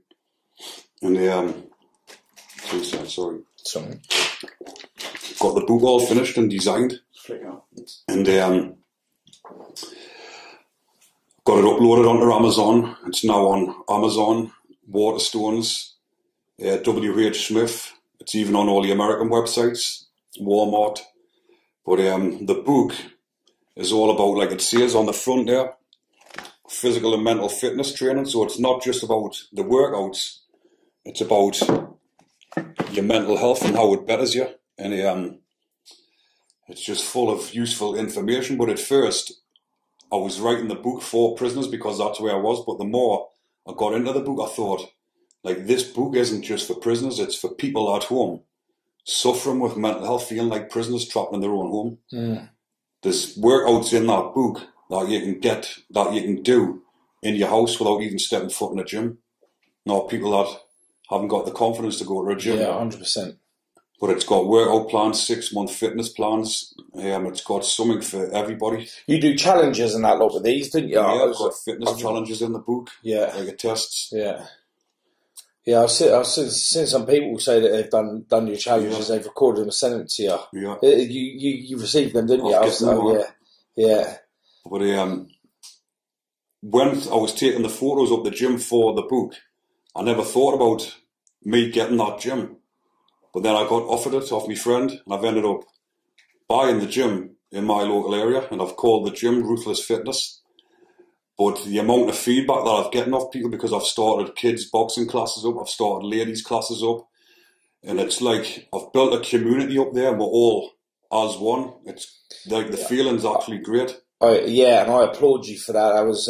And sorry. Got the book all finished and designed. And got it uploaded onto Amazon. It's now on Amazon, Waterstones, WH Smith. It's even on all the American websites, Walmart. But the book is all about, like it says on the front there, physical and mental fitness training. So it's not just about the workouts, it's about your mental health and how it betters you. And it's just full of useful information. But at first, I was writing the book for prisoners because that's where I was. But the more I got into the book, I thought, like, this book isn't just for prisoners, it's for people at home suffering with mental health, feeling like prisoners trapped in their own home. Mm. There's workouts in that book that you can get, that you can do in your house without even stepping foot in a gym. Not people that haven't got the confidence to go to a gym. Yeah, 100%. But it's got workout plans, 6-month fitness plans. It's got something for everybody. You do challenges and that lot with these, didn't you? Yeah, I've got fitness challenges in the book. Yeah. Like tests. Yeah. Yeah, I've seen some people say that they've done your challenges, they've recorded them and sent them to you. Yeah. You received them, didn't you? Yeah. But when I was taking the photos up the gym for the book, I never thought about me getting that gym. But then I got offered it off my friend, and I've ended up buying the gym in my local area, and I've called the gym Ruthless Fitness. But the amount of feedback that I've getting off people, because I've started kids' boxing classes up, I've started ladies' classes up, and it's like I've built a community up there, and we're all as one. It's like the feeling's actually great. Yeah, and I applaud you for that. I was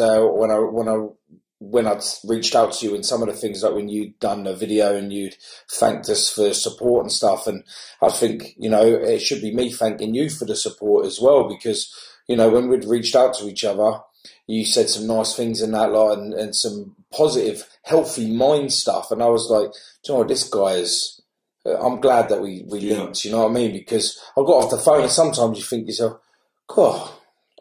when I'd reached out to you, and some of the things, like when you'd done a video and you'd thanked us for support and stuff, and I think, it should be me thanking you for the support as well, because, when we'd reached out to each other, you said some nice things in that lot, and some positive, healthy mind stuff, and I was like, do you know what, this guy is, I'm glad that we linked, you know what I mean, because I got off the phone, and sometimes you think to yourself, God,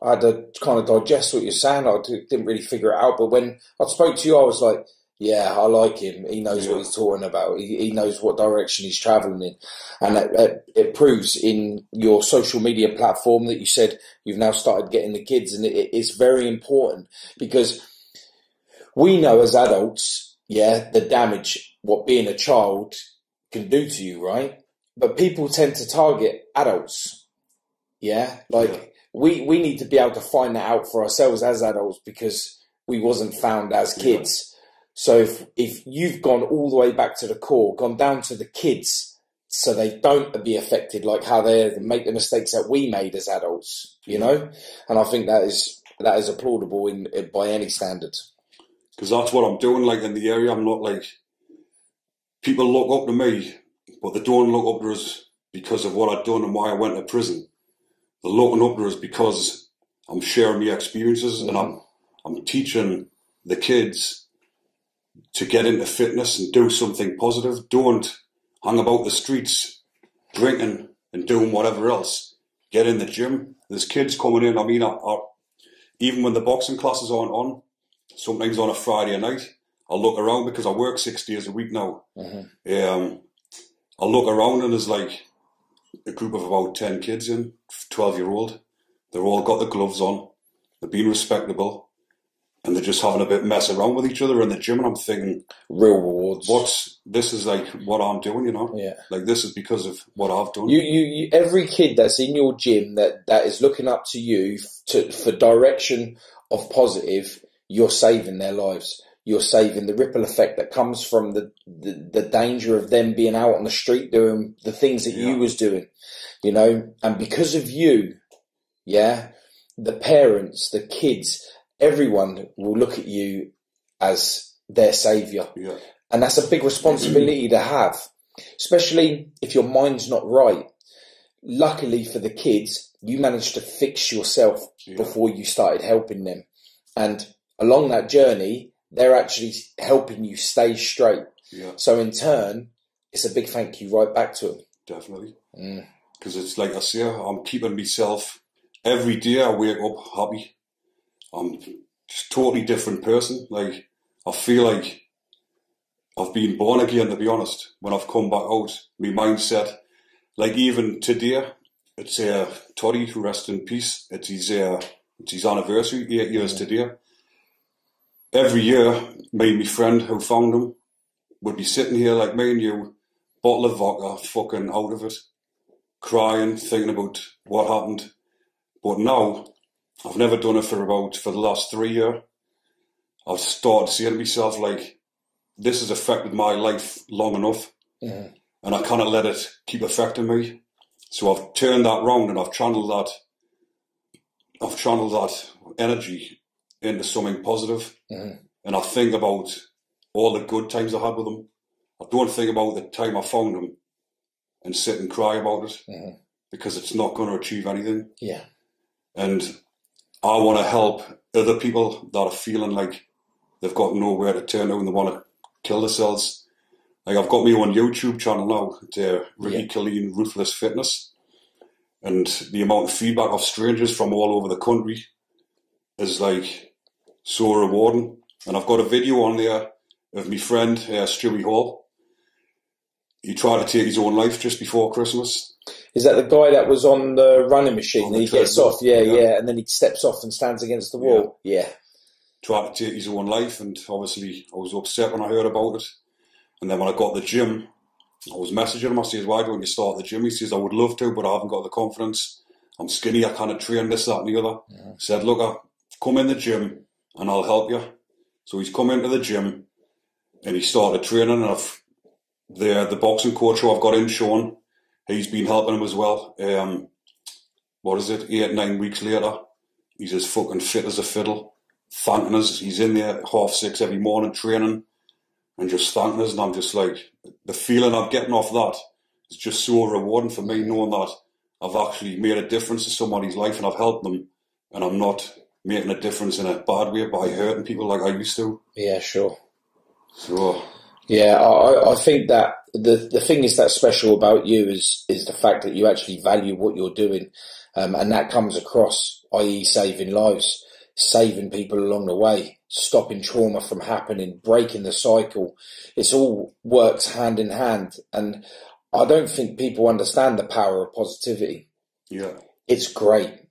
I had to kind of digest what you're saying. I didn't really figure it out. But when I spoke to you, I was like, yeah, I like him. He knows what he's talking about. He knows what direction he's travelling in. And it proves in your social media platform that you said you've now started getting the kids. And it's very important, because we know as adults, the damage what being a child can do to you, right? But people tend to target adults. We need to be able to find that out for ourselves as adults, because we wasn't found as kids. So if you've gone all the way back to the core, gone down to the kids, so they don't be affected like how they make the mistakes that we made as adults, And I think that is applaudable by any standard. Because that's what I'm doing. Like in the area, I'm not like, people look up to me, but they don't look up to us because of what I've done and why I went to prison. They're looking up to us because I'm sharing my experiences, and I'm teaching the kids to get into fitness and do something positive. Don't hang about the streets drinking and doing whatever else. Get in the gym. There's kids coming in. I mean, even when the boxing classes aren't on, sometimes on a Friday night, I look around, because I work 6 days a week now. Mm-hmm. I look around, and there's like a group of about 10 kids in, 12-year-old. They're all got the gloves on. They're being respectable. And they're just having a bit mess around with each other in the gym. And I'm thinking, real rewards. This is like what I'm doing, Yeah. Like, this is because of what I've done. You every kid that's in your gym that is looking up to you for direction of positive, you're saving their lives. You're saving the ripple effect that comes from the danger of them being out on the street doing the things that you was doing, and because of you, the parents, the kids, everyone will look at you as their saviour. Yeah. And that's a big responsibility to have, especially if your mind's not right. Luckily for the kids, you managed to fix yourself before you started helping them. And along that journey, they're actually helping you stay straight. Yeah. So in turn, it's a big thank you right back to them. Definitely. Because it's like I say, I'm keeping myself, every day I wake up happy. I'm just a totally different person. Like, I feel like I've been born again, to be honest. When I've come back out, my mindset, like even today, it's Toddy, who rest in peace. It's his anniversary, 8 years today. Every year, me and my friend who found him would be sitting here like me and you, bottle of vodka, fucking out of it, crying, thinking about what happened. But now, I've never done it for the last 3 years. I've started saying to myself, like, this has affected my life long enough, and I can't let it keep affecting me. So I've turned that round and I've channeled that energy into something positive. And I think about all the good times I had with them. I don't think about the time I found them and sit and cry about it, because it's not going to achieve anything. Yeah. And I want to help other people that are feeling like they've got nowhere to turn to and they want to kill themselves. Like, I've got my own YouTube channel now, Ricky Killeen Ruthless Fitness, and the amount of feedback of strangers from all over the country is like so rewarding. And I've got a video on there of my friend Stewie Hall. He tried to take his own life just before Christmas. Is that the guy that was on the running machine? On He gets off, and then he steps off and stands against the wall. Yeah. Tried to take his own life, and obviously I was upset when I heard about it. And then when I got the gym, I was messaging him. I says, why don't you start the gym? He says, I would love to, but I haven't got the confidence. I'm skinny, I can't train this, that and the other. I said, look, I'll come in the gym and I'll help you. So he's come into the gym and he started training, and the boxing coach who I've got in, Sean, he's been helping him as well. 8-9 weeks later, he's as fucking fit as a fiddle, thanking us. He's in there at 6:30 every morning training and just thanking us, and I'm just like, the feeling I'm getting off that is just so rewarding for me, knowing that I've actually made a difference to somebody's life and I've helped them, and I'm not making a difference in a bad way by hurting people like I used to. Yeah, sure. So yeah, I think that the thing is that's special about you is the fact that you actually value what you're doing, and that comes across, i.e. saving lives, saving people along the way, stopping trauma from happening, breaking the cycle. It's all works hand in hand, and I don't think people understand the power of positivity. Yeah, it's great,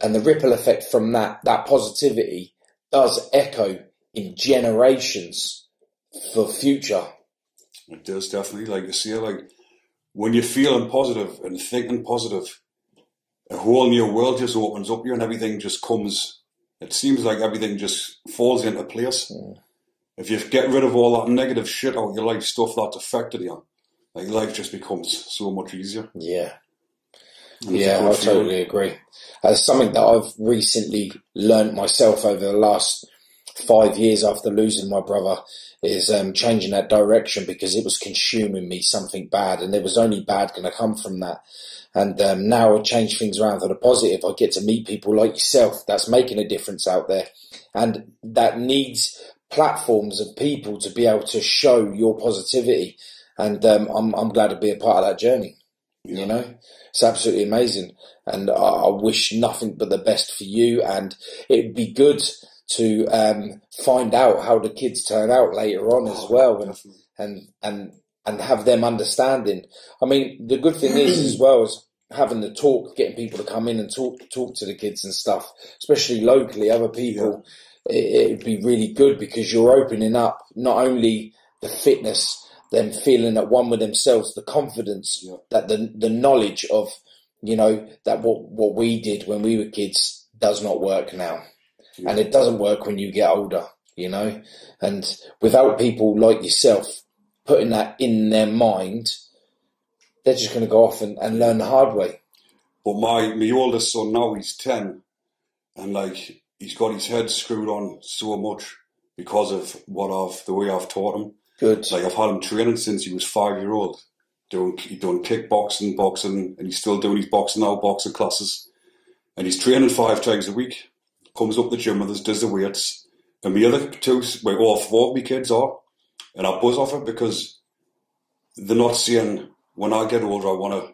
and the ripple effect from that positivity does echo in generations for future. It does, definitely. Like you say, like when you're feeling positive and thinking positive, a whole new world just opens up you, and everything just comes. It seems like everything just falls into place. If you get rid of all that negative shit out of your life, stuff that's affected you, like life just becomes so much easier. Yeah. Yeah, I totally agree. It's something that I've recently learnt myself over the last 5 years after losing my brother is changing that direction, because it was consuming me something bad, and there was only bad going to come from that. And now I change things around for the positive. I get to meet people like yourself that's making a difference out there, and that needs platforms of people to be able to show your positivity. And I'm glad to be a part of that journey. You know, it's absolutely amazing, and I wish nothing but the best for you. And it'd be good to find out how the kids turn out later on as well, and have them understanding. I mean, the good thing is as well as having the talk, getting people to come in and talk to the kids and stuff, especially locally, other people. It'd be really good, because you're opening up not only the fitness, them feeling at one with themselves, the confidence, that the knowledge of, you know, that what we did when we were kids does not work now. And it doesn't work when you get older, you know. And without people like yourself putting that in their mind, they're just going to go off and learn the hard way. But my oldest son now, he's 10, and like he's got his head screwed on so much because of the way I've taught him. Good. Like I've had him training since he was 5-year-old. He done kickboxing, boxing, and he's still doing his boxing now, boxing classes. And he's training 5 times a week. Comes up the gym with us, does the weights. And the other 4 of my kids are. And I buzz off it because they're not saying, when I get older, I want to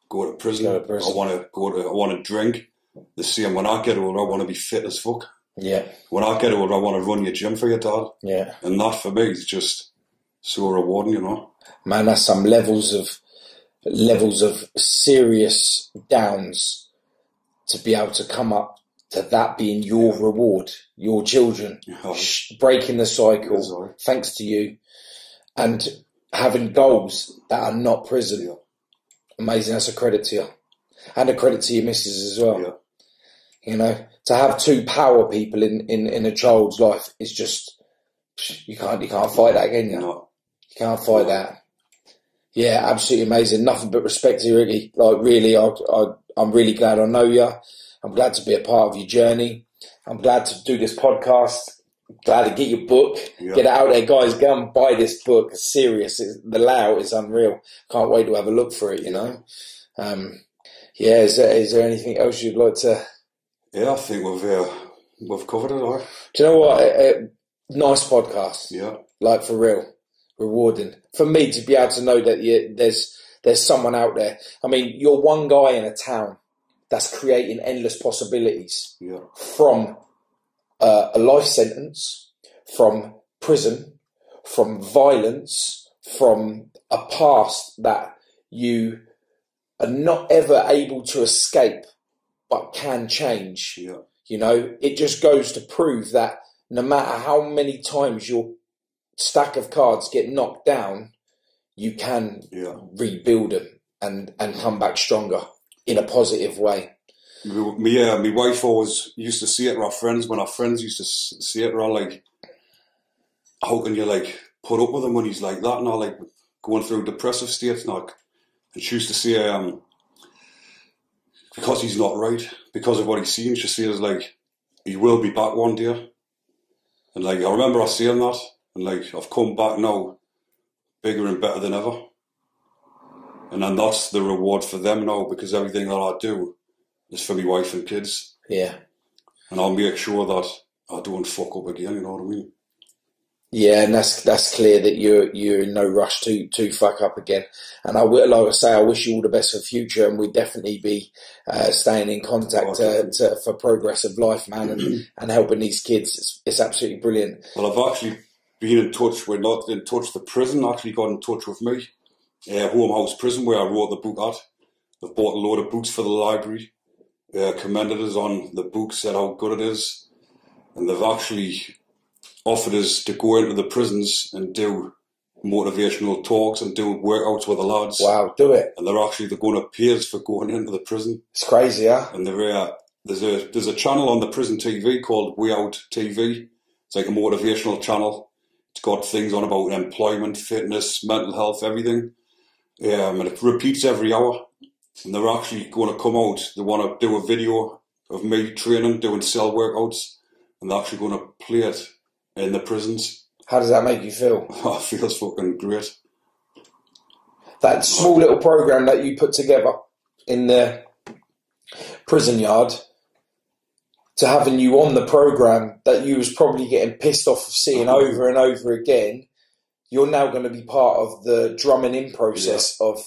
go to prison. I want to drink. They're saying, when I get older, I want to be fit as fuck. Yeah. When I get older, I want to run your gym for your dad. Yeah. And that for me is just so rewarding, you know. Man, that's some levels of serious downs to be able to come up to that being your reward, your children, breaking the cycle, thanks to you, and having goals that are not prison. Yeah. Amazing. That's a credit to you. And a credit to your missus as well. Yeah. You know, to have two power people in a child's life is just, you can't fight that, can you? No. You can't fight that. Yeah, absolutely amazing. Nothing but respect to you, Ricky. Like, really, I'm really glad I know you. I'm glad to be a part of your journey. I'm glad to do this podcast. Glad to get your book. Yeah. Get it out there, guys. Go and buy this book. It's serious. The layout is unreal. Can't wait to have a look for it, you know. Yeah, is there anything else you'd like to... Yeah, I think we've covered it all. Do you know what? Nice podcast. Yeah. Like, for real. Rewarding. For me to be able to know that there's someone out there. I mean, you're one guy in a town that's creating endless possibilities. Yeah. From a life sentence, from prison, from violence, from a past that you are not ever able to escape but can change. Yeah. You know, it just goes to prove that no matter how many times your stack of cards get knocked down, you can rebuild them and come back stronger in a positive way. My wife always used to say it to our friends. When our friends used to say it, they're all like, how can you like put up with him when he's like that and all, like going through depressive states and all. And she used to say, because he's not right, because of what he's seen, she says like, he will be back one day. And like, I remember her saying that, and like, I've come back now bigger and better than ever. And then that's the reward for them now, because everything that I do is for my wife and kids. Yeah. And I'll make sure that I don't fuck up again, you know what I mean? Yeah, and that's clear that you're in no rush to fuck up again. And I will, like I say, I wish you all the best for the future, and we'd definitely be staying in contact for progress of life, man, and helping these kids. It's absolutely brilliant. Well, I've actually been in touch. We're not in touch. The prison actually got in touch with me. Home House Prison, where I wrote the book at. They've bought a load of books for the library. Commended us on the book, said how good it is, and they've actually offered us to go into the prisons and do motivational talks and do workouts with the lads. Wow, do it! And they're going to pay us for going into the prison. It's crazy, yeah. And there's a channel on the prison TV called Way Out TV. It's like a motivational channel. It's got things on about employment, fitness, mental health, everything. And it repeats every hour. And they're actually going to come out. They want to do a video of me training, doing cell workouts, and they're actually going to play it in the prisons. How does that make you feel? Oh, it feels fucking great. That small little program that you put together in the prison yard, to having you on the program that you was probably getting pissed off of seeing over and over again, you're now going to be part of the drumming in process of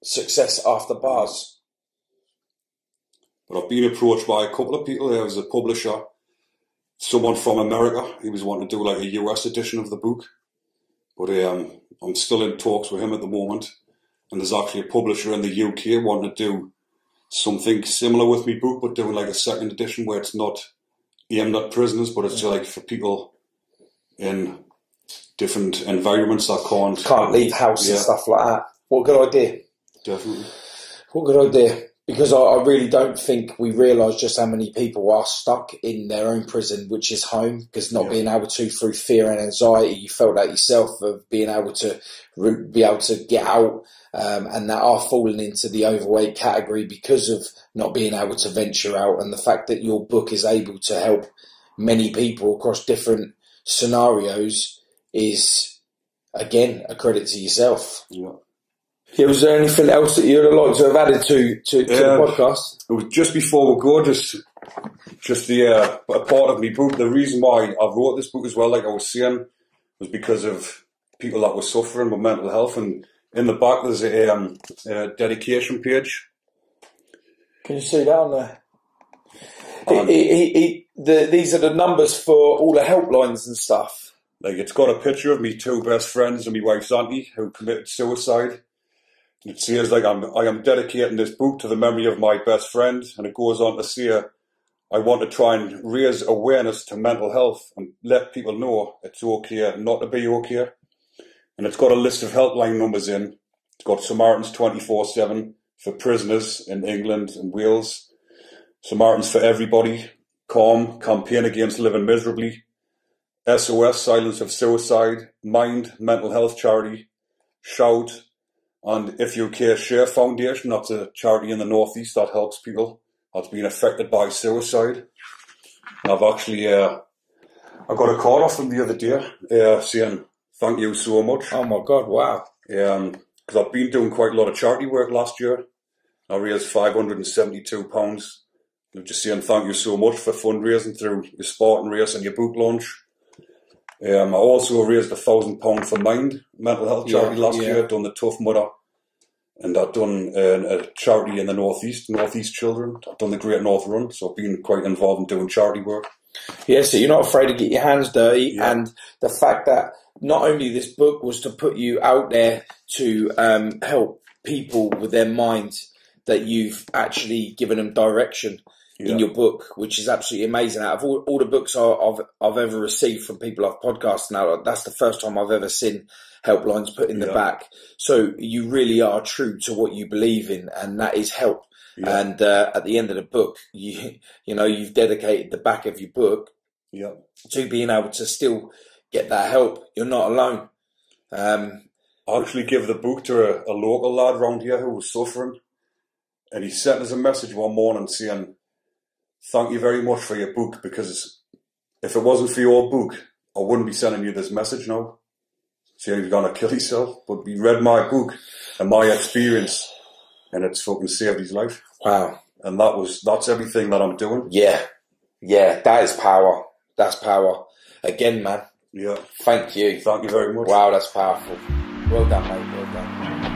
success after bars. But I've been approached by a couple of people. There was a publisher, someone from America. He was wanting to do like a US edition of the book. But I'm still in talks with him at the moment. And there's actually a publisher in the UK wanting to do something similar with my book, but doing like a second edition where it's not aimed at prisoners, but it's like for people in different environments that can't leave house and stuff like that. What a good idea. Definitely. What a good idea. Because I really don't think we realise just how many people are stuck in their own prison, which is home, because not being able to, through fear and anxiety, you felt that yourself of being able to get out, and that are falling into the overweight category because of not being able to venture out. And the fact that your book is able to help many people across different scenarios is, again, a credit to yourself. Yeah. Yeah, was there anything else that you'd have liked to have added to the podcast? It was just before we go, just a part of my book. The reason why I wrote this book as well, like I was saying, was because of people that were suffering with mental health. And in the back there's a dedication page. Can you see that on there? These are the numbers for all the helplines and stuff. Like, it's got a picture of me 2 best friends and my wife's auntie who committed suicide. It says, like, I am dedicating this book to the memory of my best friend. And it goes on to say, I want to try and raise awareness to mental health and let people know it's okay not to be okay. And it's got a list of helpline numbers in. It's got Samaritans 24/7 for prisoners in England and Wales. Samaritans for Everybody, CALM, Campaign Against Living Miserably, SOS, Silence of Suicide, Mind, Mental Health Charity, Shout, and If You Care Share Foundation. That's a charity in the Northeast that helps people that's been affected by suicide. And I've actually, I got a call off them the other day saying, thank you so much. Oh my God, wow. Because I've been doing quite a lot of charity work last year. I raised £572. I'm just saying thank you so much for fundraising through your Spartan race and your book launch. I also raised £1,000 for Mind, mental health charity last year. Done the Tough Mudder. And I've done a charity in the Northeast Children. I've done the Great North Run, so I've been quite involved in doing charity work. Yeah, so you're not afraid to get your hands dirty, and the fact that not only this book was to put you out there to help people with their minds, that you've actually given them direction in your book, which is absolutely amazing. Out of all the books I've ever received from people I've podcasted now, that's the first time I've ever seen helplines put in the back. So you really are true to what you believe in, and that is help. Yeah. And at the end of the book, you've dedicated the back of your book to being able to still get that help. You're not alone. I actually gave the book to a local lad around here who was suffering, and he sent us a message one morning saying, thank you very much for your book, because if it wasn't for your book, I wouldn't be sending you this message now. So you're going to kill yourself. But he read my book and my experience, and it's fucking saved his life. Wow. And that's everything that I'm doing. Yeah. Yeah, that is power. That's power. Again, man. Yeah. Thank you. Thank you very much. Wow, that's powerful. Well done, mate. Well done.